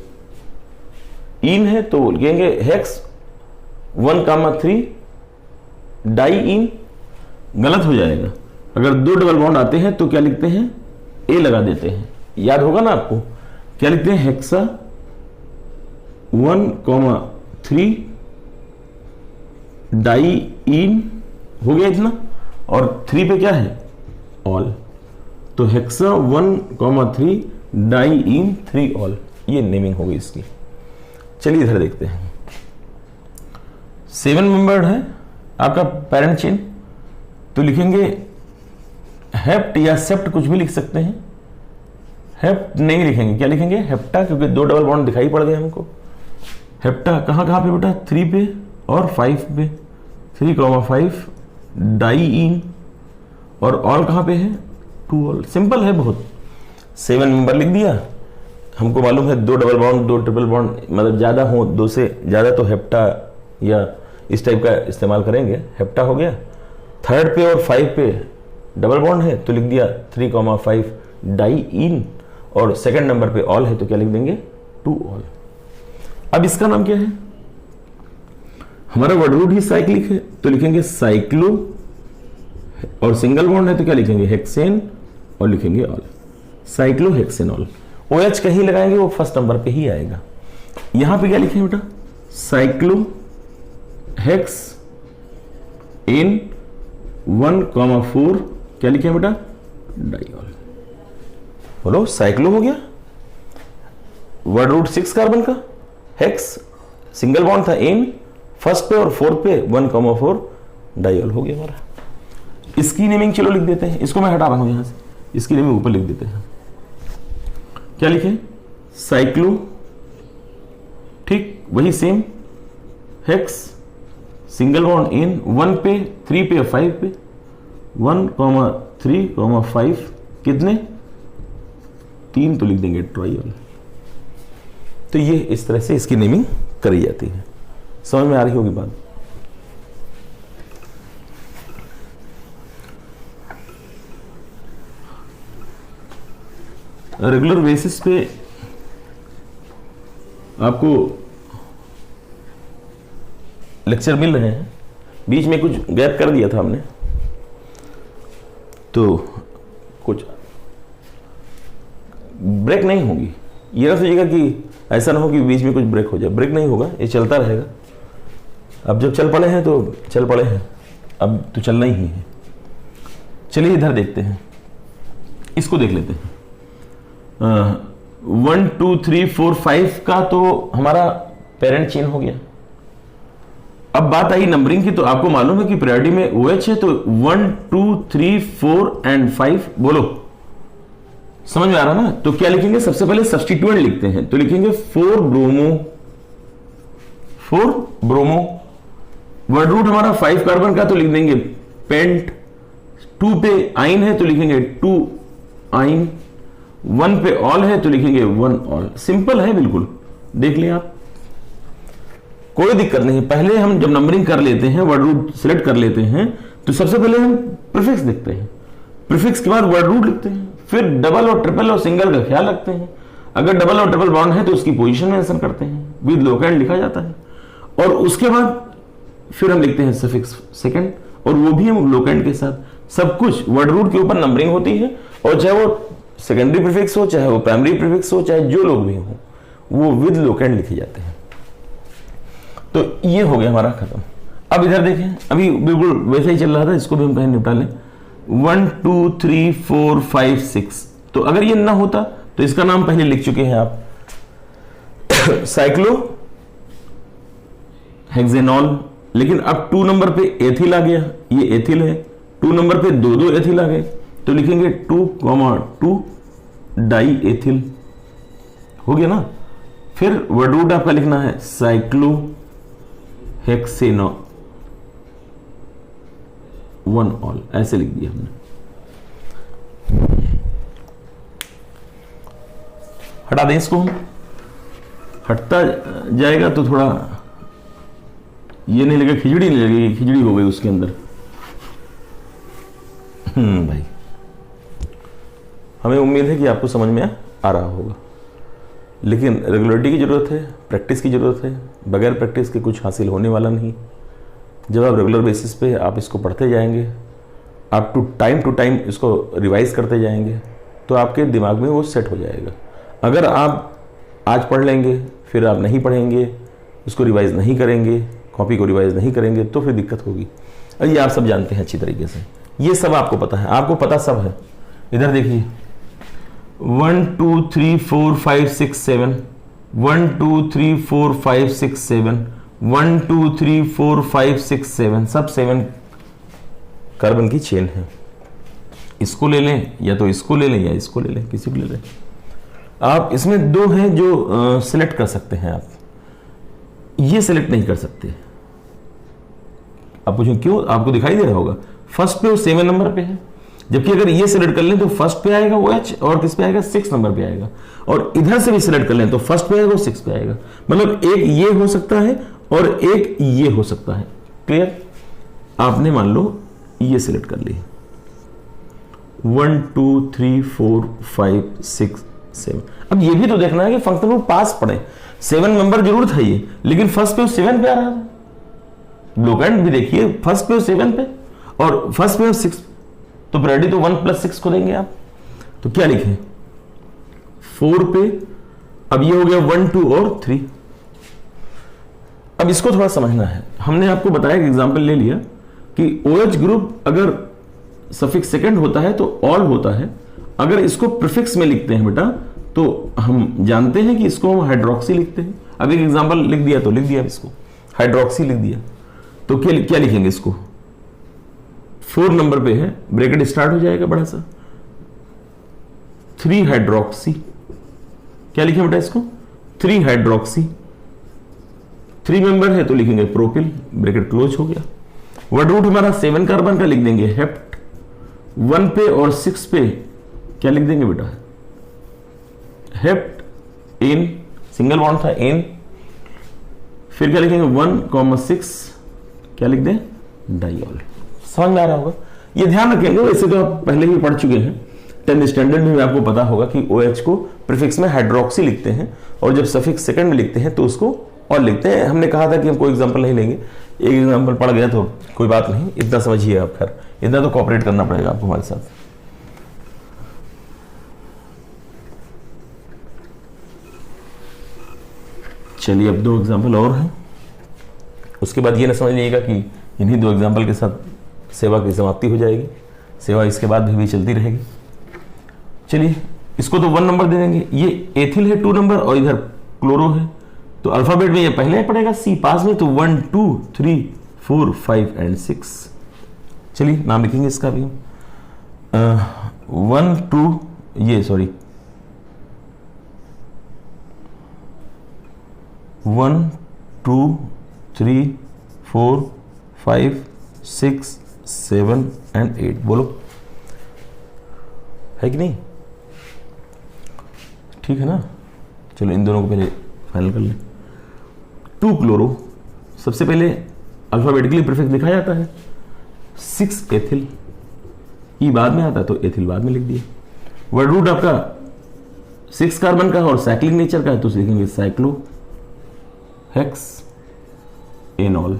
इन है तो लिखेंगे हेक्स 1,3 डाई इन। गलत हो जाएगा, अगर 2 डबल बॉन्ड आते हैं तो क्या लिखते हैं, ए लगा देते हैं, याद होगा ना आपको। क्या लिखते हैं, हेक्सा 1,3 डाई इन हो गया इतना, और 3 पे क्या है ऑल, तो हेक्सा 1,3 डाई इन 3 ऑल, ये नेमिंग हो गई इसकी। चलिए इधर देखते हैं, 7 मेंबर्ड है आपका पेरेंट चेन, तो लिखेंगे हेप्ट या सेप्ट, कुछ भी लिख सकते हैं। हेप्ट नहीं लिखेंगे, क्या लिखेंगे हेप्टा, क्योंकि 2 डबल बॉन्ड दिखाई पड़ गए हमको। हेप्टा कहां कहां पे बेटा, 3 पे और 5 पे, 3,5 डाई इन, और ऑल कहां पे है 2 ऑल। सिंपल है बहुत, 7 मेंबर लिख दिया। हमको मालूम है 2 डबल बॉन्ड 2 ट्रिपल बॉन्ड, मतलब ज्यादा हो, 2 से ज्यादा तो हेप्टा या इस टाइप का इस्तेमाल करेंगे, हेप्टा हो गया। 3rd पे और 5 पे डबल बॉन्ड है तो लिख दिया 3,5 डाई इन, और 2nd नंबर पे ऑल है तो क्या लिख देंगे 2 ऑल। अब इसका नाम क्या है, हमारा वर्ड रूट ही साइक्लिक है तो लिखेंगे साइक्लो, और सिंगल बॉन्ड है तो क्या लिखेंगे हेक्सेन, और लिखेंगे ऑल, साइक्लो हेक्सेनॉल। OH कहीं लगाएंगे वो फर्स्ट नंबर पे ही आएगा। यहां पे क्या लिखेंगे बेटा, साइक्लो हेक्स इन 1,4 क्या लिखे बेटा डाइऑल। बोलो साइक्लो हो गया, वर्ड रूट 6 कार्बन का, हेक्स सिंगल बॉन्ड था इन, फर्स्ट पे और 4th पे 1,4 डाइऑल हो गया हमारा। इसकी नेमिंग चलो लिख देते हैं, इसको मैं हटा रहा हूं यहां से, इसकी नेमिंग ऊपर लिख देते हैं। क्या लिखे, साइक्लो, ठीक वही same, hex single bond in 1 पे 3 पे 5 पे 1,3,5 कितने 3 तो लिख देंगे ट्राइऑल। तो ये इस तरह से इसकी नेमिंग करी जाती है। समझ में आ रही होगी बात। रेगुलर बेसिस पे आपको लेक्चर मिल रहे हैं, बीच में कुछ गैप कर दिया था हमने, तो कुछ ब्रेक नहीं होगी। ये ना सोचिएगा कि ऐसा ना हो कि बीच में कुछ ब्रेक हो जाए, ब्रेक नहीं होगा, ये चलता रहेगा। अब जब चल पड़े हैं तो चल पड़े हैं, अब तो चलना ही है। चलिए इधर देखते हैं, इसको देख लेते हैं। 1 2 3 4 5 का तो हमारा पेरेंट चेन हो गया। अब बात आई नंबरिंग की, तो आपको मालूम है कि प्रायोरिटी में OH है, तो 1 2 3 4 एंड 5 बोलो, समझ में आ रहा ना। तो क्या लिखेंगे, सबसे पहले सब्स्टिट्यूएंट लिखते हैं, तो लिखेंगे 4 ब्रोमो। वर्ड रूट हमारा 5 कार्बन का तो लिख देंगे पेंट, 2 पे आइन है तो लिखेंगे 2 आइन, 1 पे ऑल है तो लिखेंगे 1 ऑल। सिंपल है बिल्कुल, देख लिया आप, कोई दिक्कत नहीं। पहले हम जब नंबरिंग कर लेते हैं, वर्ड रूट सिलेक्ट कर लेते हैं, तो सबसे पहले हम प्रीफिक्स लिखते हैं, प्रीफिक्स के बाद वर्ड रूट लिखते हैं, फिर डबल और ट्रिपल और सिंगल का ख्याल रखते हैं। अगर डबल और ट्रिपल बॉन्ड है तो उसकी पोजीशन मेंशन करते हैं, विद लोकेंड लिखा जाता है, और उसके बाद फिर हम लिखते हैं सफिक्स सेकंड, और वो भी हम लोकेंड के साथ। सब कुछ वर्ड रूट के ऊपर नंबरिंग होती है, और चाहे वो सेकेंडरी प्रीफिक्स हो, चाहे वो प्राइमरी प्रीफिक्स हो, चाहे जो लोग भी हो, वो विद लोकेंड लिखे जाते हैं। तो ये हो गया हमारा खत्म। अब इधर देखें, अभी बिल्कुल वैसे ही चल रहा था, इसको भी हम कहीं निपटा लें। 1 2 3 4 5 6, तो अगर ये ना होता तो इसका नाम पहले लिख चुके हैं आप, साइक्लो हेक्सेनॉल। लेकिन अब 2 नंबर पे एथिल आ गया, ये एथिल है। 2 नंबर पे दो एथिल आ गए, तो लिखेंगे 2,2 डाई एथिल, हो गया ना। फिर वर्ड रूट आपका लिखना है साइक्लो हेक्सेनॉल 1 ऑल, ऐसे लिख दिया हमने। हटा दें इसको, हटता जाएगा तो थोड़ा ये नहीं लगेगा, खिचड़ी नहीं लगेगी, खिचड़ी हो गई उसके अंदर। भाई हमें उम्मीद है कि आपको समझ में आ रहा होगा, लेकिन रेगुलरिटी की ज़रूरत है, प्रैक्टिस की ज़रूरत है। बगैर प्रैक्टिस के कुछ हासिल होने वाला नहीं। जब आप रेगुलर बेसिस पे आप इसको पढ़ते जाएंगे, आप टू टाइम इसको रिवाइज करते जाएंगे, तो आपके दिमाग में वो सेट हो जाएगा। अगर आप आज पढ़ लेंगे फिर आप नहीं पढ़ेंगे, उसको रिवाइज नहीं करेंगे, कॉपी को रिवाइज नहीं करेंगे, तो फिर दिक्कत होगी। और ये आप सब जानते हैं अच्छी तरीके से, ये सब आपको पता है, आपको पता सब है। इधर देखिए 1 2 3 4 5 6 7, 1 2 3 4 5 6 7, 1 2 3 4 5 6 7, सब 7 कार्बन की चेन है। इसको ले लें या तो इसको ले लें या इसको ले लें, किसी को ले लें। आप इसमें 2 हैं जो सिलेक्ट कर सकते हैं, आप ये सिलेक्ट नहीं कर सकते। आप पूछें क्यों, आपको दिखाई दे रहा होगा फर्स्ट पे वो 7 नंबर पे है, जबकि अगर ये सिलेक्ट कर लें तो फर्स्ट पे आएगा OH और किस पे आएगा 6 नंबर पे आएगा, और इधर से भी सिलेक्ट कर लें तो फर्स्ट पे आएगा 6 पे आएगा। मतलब एक ये हो सकता है और एक ये हो सकता है। क्लियर? आपने मान लो ये सिलेक्ट कर ली, 1 2 3 4 5 6 7। अब ये भी तो देखना है कि फंक्शनल रूट पास पड़े। 7 नंबर जरूर था ये, लेकिन फर्स्ट पे 7 पे आ रहा था। ब्लूकैंड भी देखिए, फर्स्ट पे 7 पे और फर्स्ट पे 6, तो प्रायोरिटी तो 1 + 6 को देंगे आप। तो क्या लिखें 4 पे, अब ये हो गया 1 2 और 3। अब इसको थोड़ा समझना है। हमने आपको बताया कि एग्जांपल ले लिया कि OH ग्रुप अगर सफिक्स सेकंड होता है तो ऑल होता है। अगर इसको प्रीफिक्स में लिखते हैं बेटा, तो हम जानते हैं कि इसको हम हाइड्रोक्सी लिखते हैं। अब एक एग्जांपल लिख दिया तो लिख दिया, इसको हाइड्रोक्सी लिख दिया, तो क्या लिखेंगे इसको, 4 नंबर पे है, ब्रैकेट स्टार्ट हो जाएगा बड़ा सा, 3 हाइड्रोक्सी। क्या लिखें बेटा इसको, 3 हाइड्रोक्सी। 3 मेंबर है तो लिखेंगे प्रोपिल, ब्रैकेट क्लोज हो गया। वर्ड रूट हमारा 7 कार्बन का लिख देंगे हेप्ट। 1 पे और 6 पे क्या लिख देंगे बेटा, हेप्ट एन, सिंगल बॉन्ड था एन। फिर क्या लिखेंगे 1,6, क्या लिख दें डाइऑल। समझ में आ रहा होगा? ये ध्यान रखेंगे, वैसे तो आप पहले भी पढ़ चुके हैं, 10th स्टैंडर्ड में भी आपको पता होगा कि OH को प्रीफिक्स में हाइड्रोक्सी लिखते हैं और जब सफिक्स सेकंड में लिखते हैं तो उसको और लिखते हैं। हमने कहा था कि हम कोई एग्जांपल नहीं लेंगे, एक एग्जांपल पढ़ गया तो कोई बात नहीं, इतना समझिए आप। खैर इतना तो कोऑपरेट करना पड़ेगा आपको हमारे साथ। चलिए अब 2 एग्जांपल और हैं, उसके बाद ये ना समझ लीजिएगा कि इन्हीं 2 एग्जांपल के साथ सेवा की समाप्ति हो जाएगी। सेवा इसके बाद भी चलती रहेगी। चलिए इसको तो 1 नंबर दे देंगे, ये एथिल है 2 नंबर और इधर क्लोरो है, तो अल्फाबेट में ये पहले पड़ेगा C पास में, तो 1 2 3 4 5 एंड 6। चलिए नाम लिखेंगे इसका भी 1 2 ये सॉरी 1 2 3 4 5 6 7 एंड 8। बोलो है कि नहीं? ठीक है ना? चलो इन दोनों को पहले फाइनल कर लें। 2 क्लोरो, सबसे पहले अल्फाबेटिकली प्रीफिक्स लिखा जाता है। 6 एथिल, ई बाद में आता है तो एथिल बाद में लिख दिया। वर्ड रूट आपका 6 कार्बन का और साइक्लिक नेचर का है, तो लिखेंगे साइक्लो हेक्स एनॉल,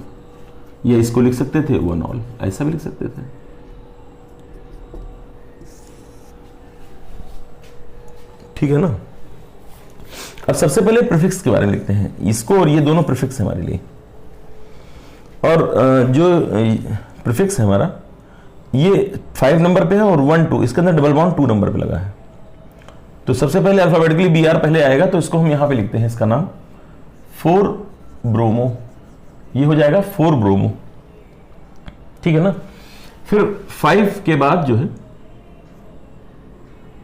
या इसको लिख सकते थे 1 ऑल, ऐसा भी लिख सकते थे। ठीक है ना? अब सबसे पहले प्रीफिक्स के बारे में लिखते हैं, इसको और ये दोनों प्रीफिक्स हमारे लिए। और जो प्रीफिक्स है हमारा ये 5 नंबर पे है और 1 2, इसके अंदर डबल बॉन्ड 2 नंबर पे लगा है। तो सबसे पहले अल्फाबेटिकली Br पहले आएगा, तो इसको हम यहां पे लिखते हैं, इसका नाम 4 ब्रोमो, ये हो जाएगा 4 ब्रोमो, ठीक है ना। फिर 5 के बाद जो है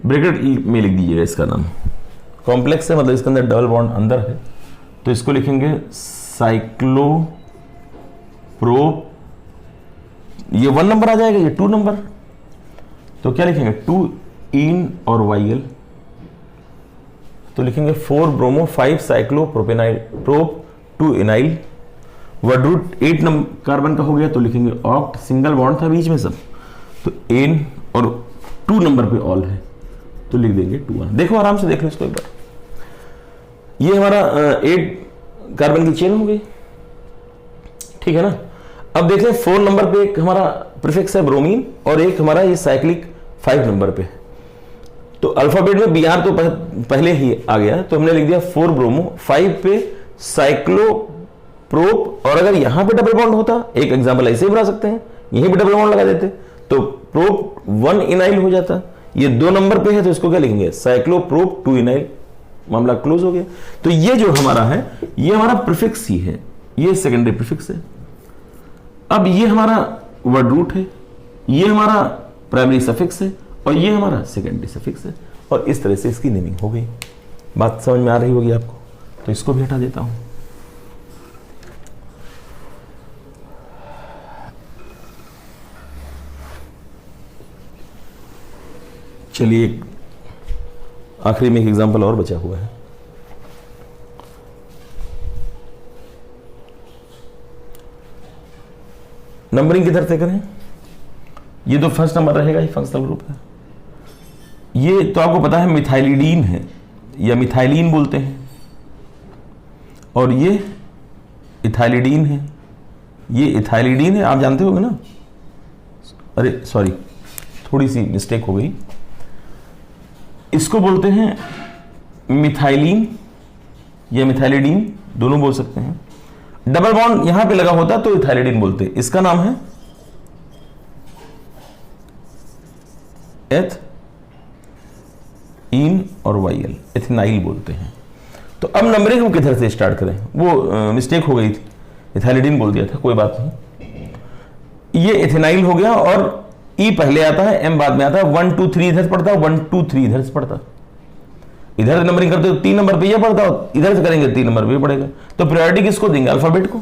ब्रैकेट में लिख दीजिएगा, इसका नाम कॉम्प्लेक्स है, मतलब इसके अंदर डबल बॉन्ड अंदर है, तो इसको लिखेंगे साइक्लोप्रोप, ये 1 नंबर आ जाएगा, ये 2 नंबर, तो क्या लिखेंगे 2 इन और YL, तो लिखेंगे 4 bromo 5 cyclopropenyl prop 2 ynyl, word root 8 number carbon का हो गया, तो लिखेंगे ऑक्ट, सिंगल बॉन्ड था बीच में सब, तो एन और 2 नंबर पे ऑल है, तो लिख देंगे 2। देखो आराम से देख लो इसको एक बार, ये हमारा 8 कार्बन की चेन हो गई, ठीक है ना। अब देखें 4 नंबर पे एक हमारा प्रीफिक्स है ब्रोमीन और एक हमारा ये साइक्लिक 5 नंबर पे, तो अल्फाबेट में Br तो पहले ही आ गया, तो हमने लिख दिया 4 ब्रोमो, 5 पे साइक्लोप्रोप, और अगर यहां पे डबल बॉन्ड होता, एक एग्जांपल ऐसे ही बना सकते हैं, यहीं पे डबल बॉन्ड लगा देते तो प्रोप 1 इनाइल हो जाता, ये 2 नंबर पे है तो इसको क्या लिखेंगे साइक्लोप्रोप 2 इनाइल, मामला क्लोज हो गया। तो ये जो हमारा है ये हमारा प्रीफिक्स ही है, ये सेकेंडरी प्रीफिक्स है। अब ये हमारा वर्ड रूट है, ये हमारा प्राइमरी सफिक्स है और ये हमारा सेकेंडरी सफिक्स है, और इस तरह से इसकी नेमिंग हो गई। बात समझ में आ रही होगी आपको, तो इसको भी हटा देता हूं। चलिए आखिरी में एक एग्जांपल और बचा हुआ है। नंबरिंग किधर से करें, ये तो फर्स्ट नंबर रहेगा, ये फंक्शनल ग्रुप है। ये तो आपको पता है मिथाइलिडीन है या मिथाइलिन बोलते हैं, और ये इथाइलिडीन है, ये इथाइलिडीन है, आप जानते होंगे ना। अरे सॉरी, थोड़ी सी मिस्टेक हो गई, इसको बोलते हैं मिथाइलिन या मिथाइलिडीन, दोनों बोल सकते हैं। डबल बॉन्ड यहां पे लगा होता तो इथाइलिडीन बोलते, इसका नाम है एथ इन और YL, एथिनाइल बोलते हैं। तो अब नंबरिंग हम किधर से स्टार्ट करें, वो मिस्टेक हो गई थी, इथाइलिडीन बोल दिया था, कोई बात नहीं। ये एथिनाइल हो गया और E पहले आता है, M बाद में आता है, 1 2 3 इधर से पढ़ता है, 1 2 3 इधर से पढ़ता, इधर नंबरिंग करते हो 3 नंबर पे ये पढ़ता हो, इधर से करेंगे 3 नंबर पे पड़ेगा। तो प्रायोरिटी किसको देंगे, अल्फाबेट को।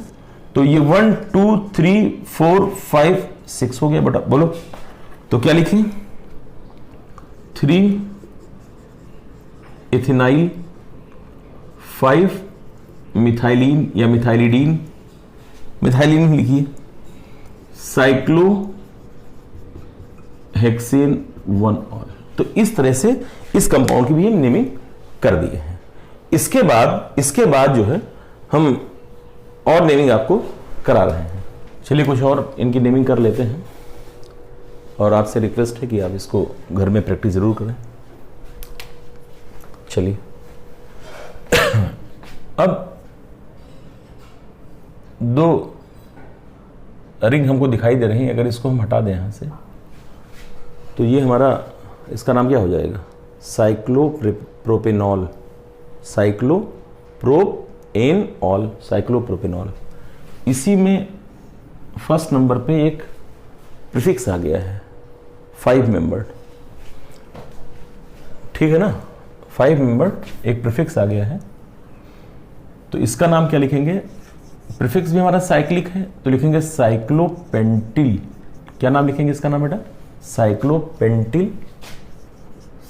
तो ये 1 2 3 4 5 6 हो गया बेटा, बोलो तो क्या लिखें 3 इथेनाइल, 5 मिथाइलिन या मिथाइलिडीन, मिथाइलिन लिखिए, साइक्लो हेक्सेन 1 ऑल। तो इस तरह से इस कंपाउंड की भी हम नेमिंग कर दिए हैं। इसके बाद जो है हम और नेमिंग आपको करा रहे हैं। चलिए कुछ और इनकी नेमिंग कर लेते हैं, और आपसे रिक्वेस्ट है कि आप इसको घर में प्रैक्टिस जरूर करें। चलिए अब 2 रिंग हमको दिखाई दे रही हैं, अगर इसको हम हटा दें यहां से तो ये हमारा, इसका नाम क्या हो जाएगा साइक्लोप्रोपेनॉल, साइक्लोप्रोपेनॉल, साइक्लोप्रोपेनॉल। इसी में फर्स्ट नंबर पे एक प्रीफिक्स आ गया है 5 मेंबर्ड, ठीक है ना, 5 मेंबर्ड एक प्रीफिक्स आ गया है। तो इसका नाम क्या लिखेंगे, प्रीफिक्स भी हमारा साइक्लिक है तो लिखेंगे साइक्लोपेंटिल। क्या नाम लिखेंगे इसका नाम बेटा, साइक्लोपेंटिल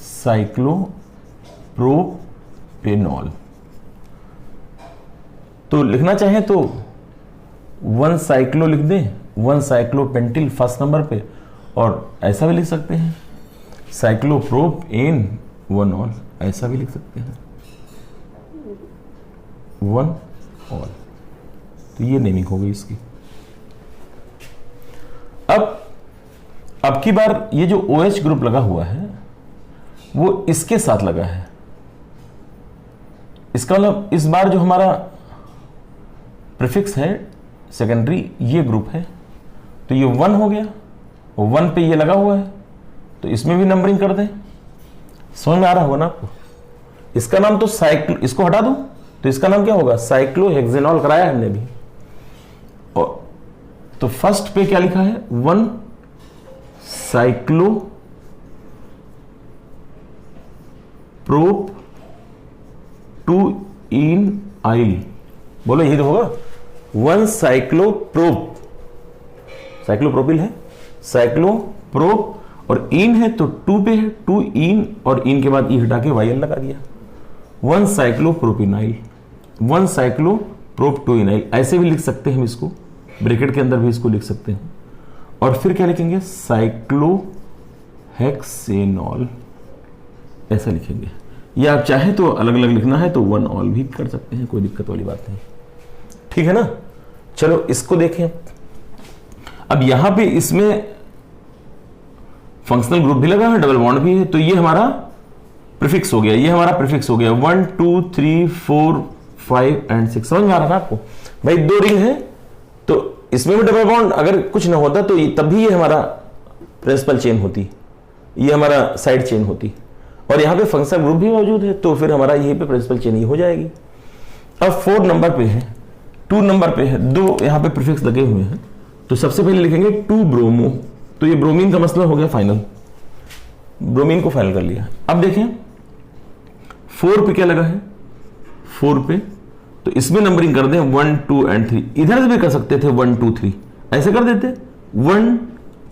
साइक्लोप्रोपेनॉल। तो लिखना चाहें तो 1 साइक्लो लिख दें, 1 साइक्लोपेंटिल फर्स्ट नंबर पे, और ऐसा भी लिख सकते हैं साइक्लोप्रोपेन 1 ऑल, ऐसा भी लिख सकते हैं 1 ऑल। तो ये नेमिंग हो गई इसकी। अब की बार ये जो OH ग्रुप लगा हुआ है वो इसके साथ लगा है, इसका मतलब इस बार जो हमारा प्रीफिक्स है सेकेंडरी ये ग्रुप है, तो ये 1 हो गया और 1 पे ये लगा हुआ है, तो इसमें भी नंबरिंग कर दें। समझ में आ रहा होगा ना आपको? इसका नाम तो साइक्लो, इसको हटा दूं तो इसका नाम क्या होगा? साइक्लोहेक्सेनॉल कराया हमने भी। और तो फर्स्ट पे क्या लिखा है? 1 साइक्लो प्रोप 2 इनाइल। बोलो यही तो होगा। 1 साइक्लोप्रोप, साइक्लोप्रोपिल है, साइक्लोप्रोप और इन है तो 2 पे है, 2 इन और इन के बाद ई हटा के वाई एल लगा दिया। 1 साइक्लोप्रोपिनाइल, 1 साइक्लोप्रोप 2 इनाइल, ऐसे भी लिख सकते हैं हम इसको, ब्रैकेट के अंदर भी इसको लिख सकते हैं। और फिर क्या लिखेंगे? साइक्लोहेक्सेनॉल, ऐसा लिखेंगे। या आप चाहे तो अलग अलग लिखना है तो 1 ऑल भी कर सकते हैं, कोई दिक्कत वाली बात नहीं। ठीक है ना? चलो इसको देखें। अब यहां पे इसमें फंक्शनल ग्रुप भी लगा है, डबल बॉन्ड भी है, तो ये हमारा प्रीफिक्स हो गया, ये हमारा प्रीफिक्स हो गया 1 2 3 4 5 एंड 6। समझ में आ रहा था आपको? भाई 2 रिंग है तो इसमें भी डबल बॉन्ड अगर कुछ ना होता तो तब भी ये हमारा प्रिंसिपल चेन होती, ये हमारा साइड चेन होती। और यहां पे फंक्शनल ग्रुप भी मौजूद है तो फिर हमारा यहीं पे प्रिंसिपल चेन ही हो जाएगी। अब 4 नंबर पे है, 2 नंबर पे है, 2 यहां पे प्रीफिक्स लगे हुए हैं, तो सबसे पहले लिखेंगे 2 ब्रोमो, तो ये ब्रोमीन का मसला हो गया फाइनल, ब्रोमीन को फाइनल कर लिया। अब देखें 4 पे क्या लगा है? 4 पे तो इसमें नंबरिंग कर दें 1 2 एंड 3। इधर से भी कर सकते थे 1 2 3, ऐसे कर देते 1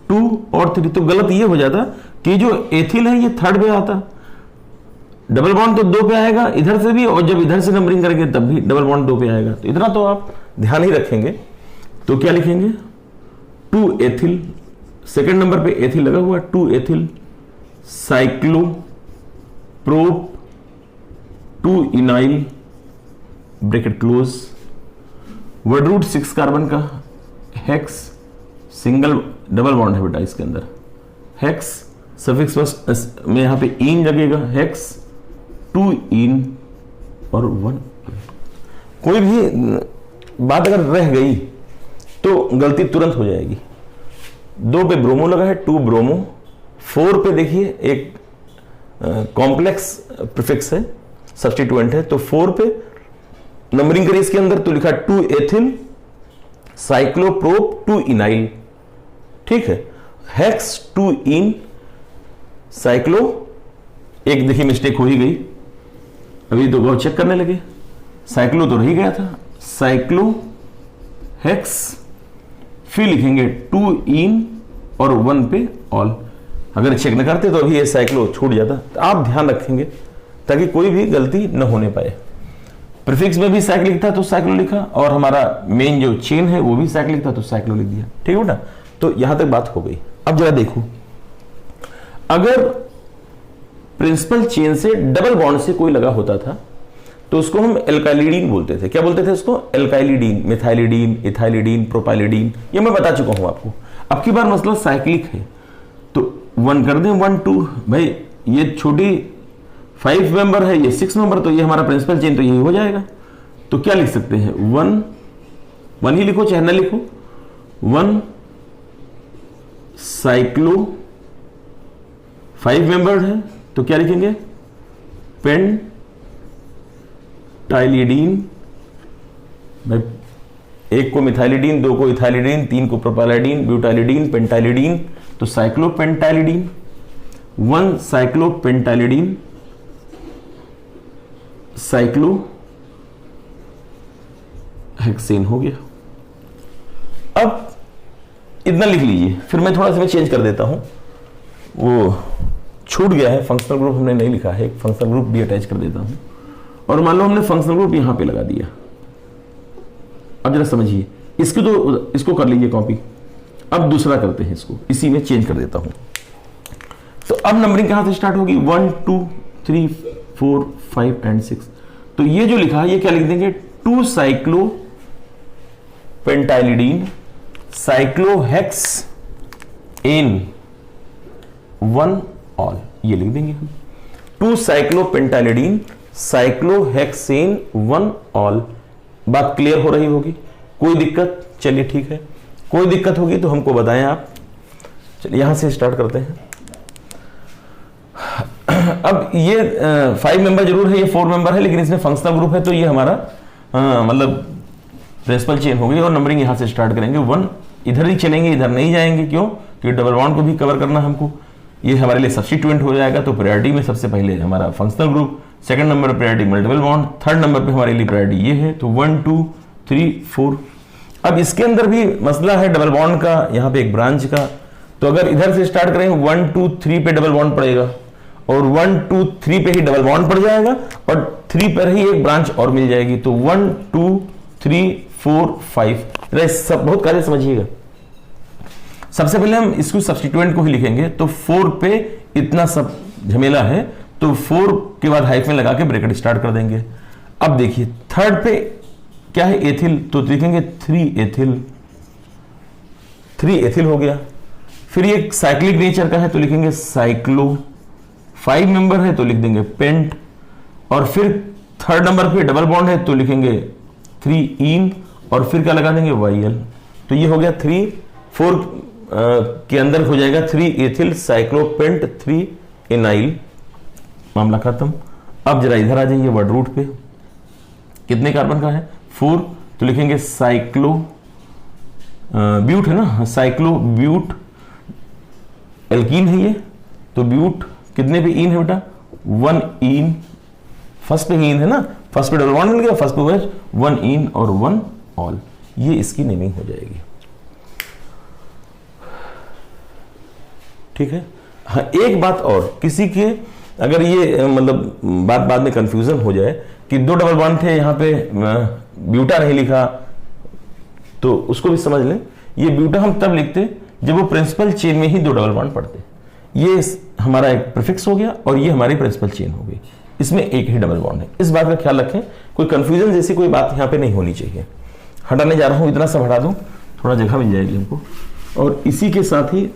2 और 3। तो गलत ये हो जाता कि जो एथिल है ये 3rd पे आता, डबल बॉन्ड तो 2 पे आएगा इधर से भी, और जब इधर से नंबरिंग करेंगे तब भी डबल बॉन्ड 2 पे आएगा। तो इतना तो आप ध्यान ही रखेंगे। तो क्या लिखेंगे? 2 एथिल, सेकंड नंबर पे एथिल लगा हुआ, 2 ethyl cyclo prop 2 ynyl bracket close, word root 6 carbon का हेक्स, सिंगल डबल बॉन्ड है बेटा इसके अंदर, हेक्स सफिक्स बस में यहां पे इन लगेगा, हेक्स 2 इन और 1। कोई भी बात अगर रह गई तो गलती तुरंत हो जाएगी। 2 पे ब्रोमो लगा है, 2 ब्रोमो। 4 पे देखिए एक कॉम्प्लेक्स प्रीफिक्स है, सब्स्टिट्यूएंट है, तो 4 पे नंबरिंग करिए इसके अंदर तो लिखा 2 एथिल साइक्लोप्रोप 2 इनाइल। ठीक है, हेक्स 2 इन साइक्लो, एक देखिए मिस्टेक हो ही गई, अभी तो गौ चेक करने लगे, साइक्लो तो रह ही गया था, साइक्लो हेक्स, फिर लिखेंगे 2 इन और 1 पे ऑल। अगर चेक न करते तो अभी ये साइक्लो छूट जाता। तो आप ध्यान रखेंगे ताकि कोई भी गलती न होने पाए। प्रीफिक्स में भी साइक्लिक था तो साइक्लो लिखा, और हमारा मेन जो चेन है वो भी साइक्लिक था तो साइक्लो लिख दिया। ठीक है बेटा? तो यहां तक बात हो गई। अब जरा देखो, अगर प्रिंसिपल चेन से डबल बॉन्ड से कोई लगा होता था तो उसको हम एल्काइलिडीन बोलते थे। क्या बोलते थे उसको? एल्काइलिडीन, मिथाइलिडीन, इथाइलिडीन, प्रोपाइलिडीन, ये मैं बता चुका हूं आपको। अब की बार मसला साइक्लिक है तो 1 कर दें, 1 2। भाई ये छोटी 5 मेंबर है, ये 6 मेंबर, तो ये हमारा प्रिंसिपल चेन तो यही हो जाएगा। तो क्या लिख सकते हैं? 1 ही लिखो चाहे ना लिखो, 1 साइक्लो 5 मेंबर्ड है तो क्या लिखेंगे? पेंटाइलिडीन, भाई 1 को मिथाइलिडीन, 2 को इथाइलिडीन, 3 को प्रोपाइलिडीन, ब्यूटाइलिडीन, पेंटाइलिडीन, तो साइक्लोपेंटाइलिडीन, 1 साइक्लोपेंटाइलिडीन साइक्लो हेक्सेन हो गया। अब इतना लिख लीजिए, फिर मैं थोड़ा सा मैं चेंज कर देता हूं, वो छूट गया है, फंक्शनल ग्रुप हमने नहीं लिखा है, एक फंक्शनल ग्रुप भी अटैच कर देता हूं। और मान लो हमने फंक्शनल ग्रुप यहां पे लगा दिया। अब जरा समझिए, इसको कर लीजिए कॉपी। अब दूसरा करते हैं, इसको इसी में चेंज कर देता हूं। तो अब नंबरिंग कहां से स्टार्ट होगी? 1 2 3 4 5 एंड 6। तो ये जो लिखा है ये क्या लिख देंगे? 2 साइक्लो पेंटाइलिडीन साइक्लोहेक्स एन 1 ऑल, ये लिख देंगे हम। 2 साइक्लोपेंटाइलिडीन साइक्लोहेक्सेन 1 ऑल। बात क्लियर हो रही होगी, कोई दिक्कत? चलिए ठीक है, कोई दिक्कत होगी तो हमको बताएं आप। चलिए यहां से स्टार्ट करते हैं। अब ये 5 मेंबर जरूर है, ये 4 मेंबर है, लेकिन इसमें फंक्शनल ग्रुप है, तो ये हमारा मतलब प्रिंसिपल चेन हो गई। और नंबरिंग यहां से स्टार्ट करेंगे। 1 इधर ही चलेंगे, इधर नहीं जाएंगे। क्यों? क्योंकि डबल बॉन्ड को भी कवर करना हमको। ये हमारे लिए सब्स्टिट्यूएंट हो जाएगा। तो प्रायोरिटी में सबसे पहले हमारा functional group, second number priority multiple bond, third number पे हमारे लिए प्रायोरिटी ये है। तो 1 2 3 4। अब इसके अंदर भी मसला है डबल बॉन्ड का, यहाँ पे एक ब्रांच का। तो अगर इधर से स्टार्ट करेंगे 1 2 3 पे डबल बॉन्ड पड़ेगा, और 1 2 3 पे ही डबल बॉन्ड पड़ जाएगा, और 3 पर ही एक ब्रांच और मिल जाएगी। तो 1 2 3 4 5। सब बहुत कार्य समझिएगा। सबसे पहले हम इसको सब्स्टिट्यूएंट को ही लिखेंगे। तो 4 पे इतना सब झमेला है, तो 4 के बाद हाइफन लगा के ब्रैकेट स्टार्ट कर देंगे। अब देखिए थर्ड पे क्या है? एथिल। तो लिखेंगे 3 एथिल, 3 एथिल हो गया। फिर ये साइक्लिक नेचर का है, तो लिखेंगे साइक्लो। 5 मेंबर है तो लिख देंगे पेंट। और फिर थर्ड नंबर पे डबल बॉन्ड है तो लिखेंगे 3 इन, और फिर क्या लगा देंगे? वाईएल। तो ये हो गया 3 4 के अंदर हो जाएगा 3 एथिल साइक्लोपेंट 3 इनाइल। मामला खत्म। अब जरा इधर आ जाइए वर्ड रूट पे। कितने कार्बन का है? 4। तो लिखेंगे साइक्लो ब्यूट है ना, साइक्लो ब्यूट। एल्कीन है ये, तो ब्यूट कितने पे इन है बेटा? 1 इन। फर्स्ट पे इन है ना, फर्स्ट पे डबल बॉन्ड मिल गया, फर्स्ट पे OH 1 इन और 1 ऑल। ये इसकी नेमिंग हो जाएगी। ठीक है। हाँ, एक बात और, किसी के अगर ये मतलब बात बाद में कंफ्यूजन हो जाए कि 2 डबल बॉन्ड थे, यहाँ पे ब्यूटा नहीं लिखा, तो उसको भी समझ लें। ये ब्यूटा हम तब लिखते जब वो प्रिंसिपल चेन में ही 2 डबल बॉन्ड पड़ते। ये हमारा एक प्रीफिक्स हो गया, और ये हमारी प्रिंसिपल चेन हो गई। इसमें एक ही डबल बॉन्ड है। इस बात का ख्याल रखें, कोई कंफ्यूजन जैसी कोई बात यहाँ पे नहीं होनी चाहिए। हटाने जा रहा हूँ, इतना सा हटा दूं, थोड़ा जगह मिल जाएगी हमको। और इसी के साथ ही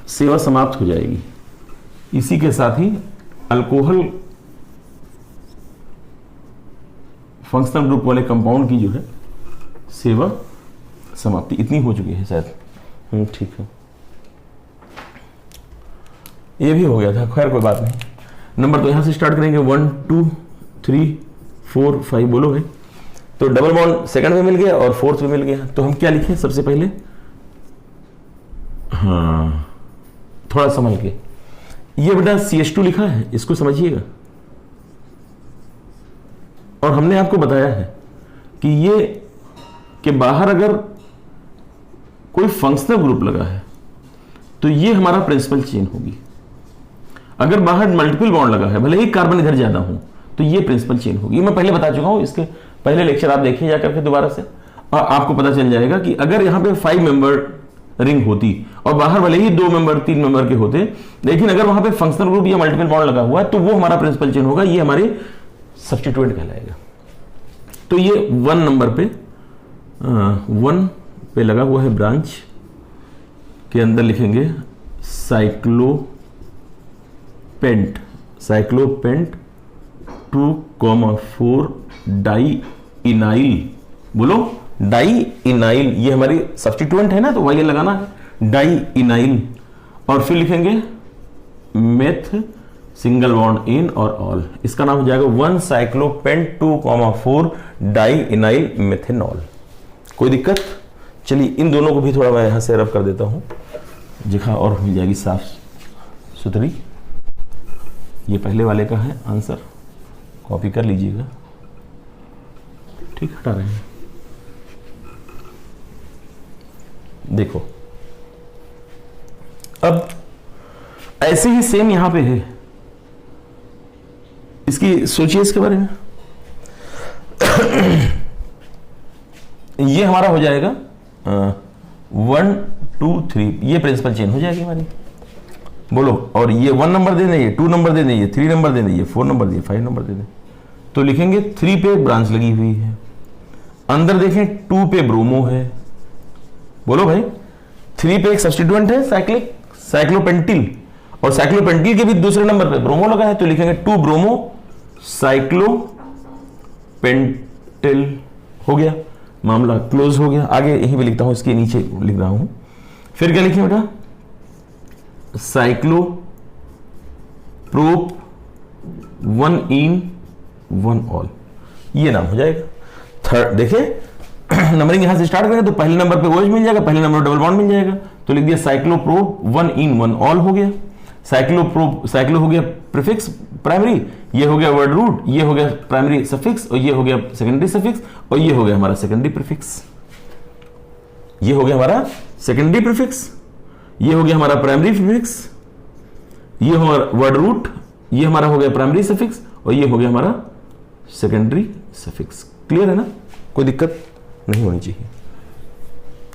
सेवा समाप्त हो जाएगी। इसी के साथ ही अल्कोहल फंक्शनल ग्रुप वाले कंपाउंड की जो है सेवा समाप्ति इतनी हो चुकी है शायद। ठीक है, ये भी हो गया था। खैर कोई बात नहीं। नंबर तो यहां से स्टार्ट करेंगे 1 2 3 4 5। बोलो भाई। तो डबल बॉन्ड सेकंड में मिल गया और फोर्थ में मिल गया। तो हम क्या लिखें सबसे पहले? हाँ, थोड़ा समझ के, ये बेटा CH2 लिखा है, इसको समझिएगा। और हमने आपको बताया है कि ये के बाहर अगर कोई फंक्शनल ग्रुप लगा है तो ये हमारा प्रिंसिपल चेन होगी। अगर बाहर मल्टीपल बॉन्ड लगा है, भले ही कार्बन इधर ज्यादा हो, तो ये प्रिंसिपल चेन होगी। मैं पहले बता चुका हूं, इसके पहले लेक्चर आप देखिए जा करके दोबारा से, आपको पता चल जाएगा कि अगर यहां पे 5 मेंबर रिंग होती और बाहर भले ही 2 मेंबर 3 मेंबर के होते, लेकिन अगर वहां पे फंक्शनल ग्रुप या मल्टीपल बॉन्ड लगा हुआ है तो वो हमारा प्रिंसिपल चेन होगा। ये हमारे सब्स्टिट्यूएंट कहलाएगा। तो ये 1 नंबर पे 1 पे लगा हुआ है ब्रांच के अंदर लिखेंगे साइक्लोपेंट 2,4 डाई इनाइल। बोलो डाई इनाइल, ये हमारी सब्स्टिट्यूएंट है ना, तो वही लगाना है डाई इनाइल। और फिर लिखेंगे मेथ सिंगल बॉन्ड इन और ऑल। इसका नाम हो जाएगा 1 साइक्लोपेंट 2,4 डाई इनाइल मेथेनॉल। कोई दिक्कत? चलिए इन दोनों को भी थोड़ा मैं यहां से रब कर देता हूं, जगह और मिल जाएगी साफ सुथरी। ये पहले वाले का है आंसर, कॉपी कर लीजिएगा। ठीक, हटा रहे हैं। देखो अब ऐसे ही सेम यहां पे है, इसकी सोचिए इसके बारे में। ये हमारा हो जाएगा 1 2 3, ये प्रिंसिपल चेन हो जाएगी हमारी। बोलो, और ये 1 नंबर दे दें, ये 2 नंबर दे दें, ये 3 नंबर दे दें, ये 4 नंबर दे, 5 नंबर दे दें। तो लिखेंगे 3 पे ब्रांच लगी हुई है, अंदर देखें 2 पे ब्रोमो है। बोलो भाई, 3 पे एक सब्स्टिट्यूएंट है साइक्लोपेंटिल, और साइक्लोपेंटिल के भी दूसरे नंबर पे ब्रोमो लगा है, तो लिखेंगे 2 ब्रोमो साइक्लोपेंटिल हो गया। मामला क्लोज हो गया। आगे यहीं पे लिखता हूं, इसके नीचे लिख रहा हूं। फिर क्या लिखिए बेटा, साइक्लो प्रोप 1 in 1 ऑल, ये नाम हो जाएगा। थर्ड देखिए नंबरिंग यहां से स्टार्ट करें तो पहले नंबर पे OH मिल जाएगा, पहले नंबर डबल बॉन्ड मिल जाएगा, तो लिख दिया साइक्लोप्रोप 1 in 1 ऑल हो गया। साइक्लोप्रोप, साइक्लो हो गया प्रीफिक्स प्राइमरी, ये हो गया वर्ड रूट, ये हो गया प्राइमरी सफिक्स, और ये हो गया सेकेंडरी सफिक्स, और ये हो गया हमारा सेकेंडरी प्रीफिक्स। ये हो गया हमारा सेकेंडरी प्रीफिक्स, ये हो गया हमारा प्राइमरी प्रीफिक्स, ये हो वर्ड रूट, ये हमारा हो गया प्राइमरी सफिक्स, और ये हो गया हमारा सेकेंडरी सफिक्स। क्लियर है ना, कोई दिक्कत नहीं होनी चाहिए।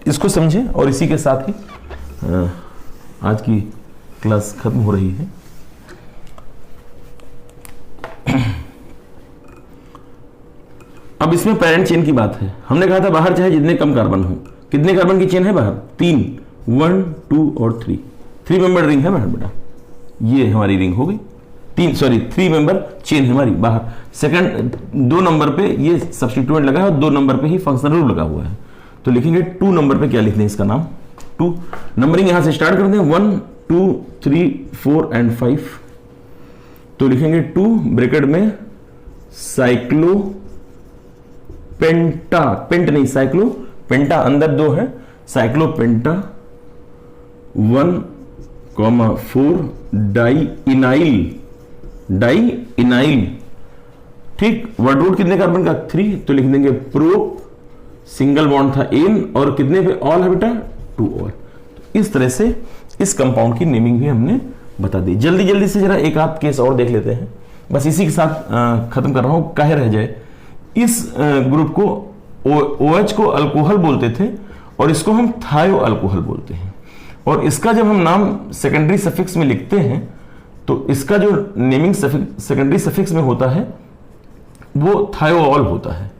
इसको समझें और इसी के साथ ही आज की क्लास खत्म हो रही है। अब इसमें पेरेंट चेन की बात है। हमने कहा था बाहर चाहे जितने कम कार्बन हो, कितने कार्बन की चेन है बाहर? 3, 1, 2 और 3। 3 मेंबर रिंग है बाहर बेटा, ये हमारी रिंग हो गई। 3 मेंबर चेन है हमारी बाहर। सेकंड 2 नंबर पे ये सब्स्टिट्यूएंट लगा है और 2 नंबर पे ही फंक्शनल रूल लगा हुआ है, तो लिखेंगे 2 नंबर पे क्या लिख दें, इसका नाम 2। नंबरिंग यहां से स्टार्ट करते हैं 1, 2, 3, 4 एंड 5, तो लिखेंगे 2 ब्रैकेट में साइक्लो पेंटा, पेंट नहीं साइक्लो पेंटा, अंदर 2 है, साइक्लो पेंटा 1,4 डाई इनाइल। ठीक, वर्ड रूट कितने कार्बन का? 3, तो लिख देंगे प्रो, सिंगल बॉन्ड था एन, और कितने पे ऑल है बेटा? 2 ऑल। इस तरह से इस कंपाउंड की नेमिंग भी हमने बता दी। जल्दी जल्दी से जरा एक आध केस और देख लेते हैं, बस इसी के साथ खत्म कर रहा हूं, काहे रह जाए। इस ग्रुप को OH को अल्कोहल बोलते थे और इसको हम थायो अल्कोहल बोलते हैं, और इसका जब हम नाम सेकेंडरी सफिक्स में लिखते हैं तो इसका जो नेमिंग सेकेंडरी सफिक्स में होता है वो थायोल होता है।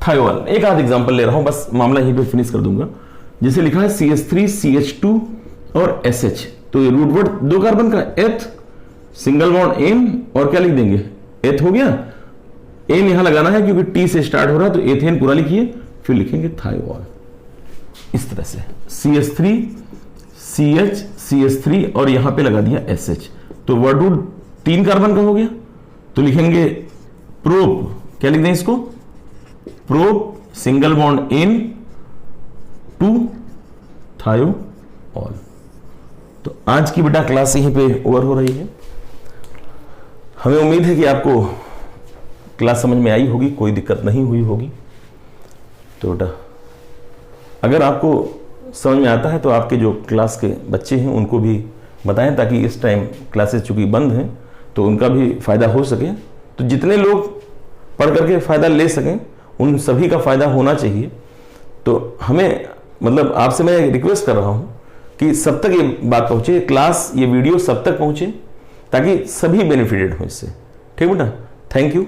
थायोल, एक आध एग्जांपल ले रहा हूं, बस मामला यहीं पे फिनिश कर दूंगा। जैसे लिखा है CH3 CH2 और SH, तो ये रूट वर्ड 2 कार्बन का एथ, सिंगल बॉन्ड एन, और क्या लिख देंगे? एथ हो गया। एन यहां लगाना है क्योंकि T से स्टार्ट हो रहा है, तो एथेन पूरा लिखिए, फिर लिखेंगे थायोल। इस तरह से CH3 CH CH3 और यहां पे लगा दिया SH, तो वर्ड रूट 3 कार्बन का हो गया, तो लिखेंगे प्रोप, क्या लिख दें इसको? Prop single bond ane 2 thiol. तो आज की बेटा क्लास यहीं पे ओवर हो रही है। हमें उम्मीद है कि आपको क्लास समझ में आई होगी, कोई दिक्कत नहीं हुई होगी। तो बेटा अगर आपको समझ में आता है तो आपके जो क्लास के बच्चे हैं उनको भी बताएं, ताकि इस टाइम क्लासेस चूंकि बंद हैं तो उनका भी फायदा हो सके। तो जितने लोग पढ़ करके फायदा ले सकें उन सभी का फायदा होना चाहिए। तो हमें मतलब आपसे मैं रिक्वेस्ट कर रहा हूं कि सब तक ये बात पहुंचे, क्लास ये वीडियो सब तक पहुंचे, ताकि सभी बेनिफिटेड हो इससे। ठीक बेटा, थैंक यू।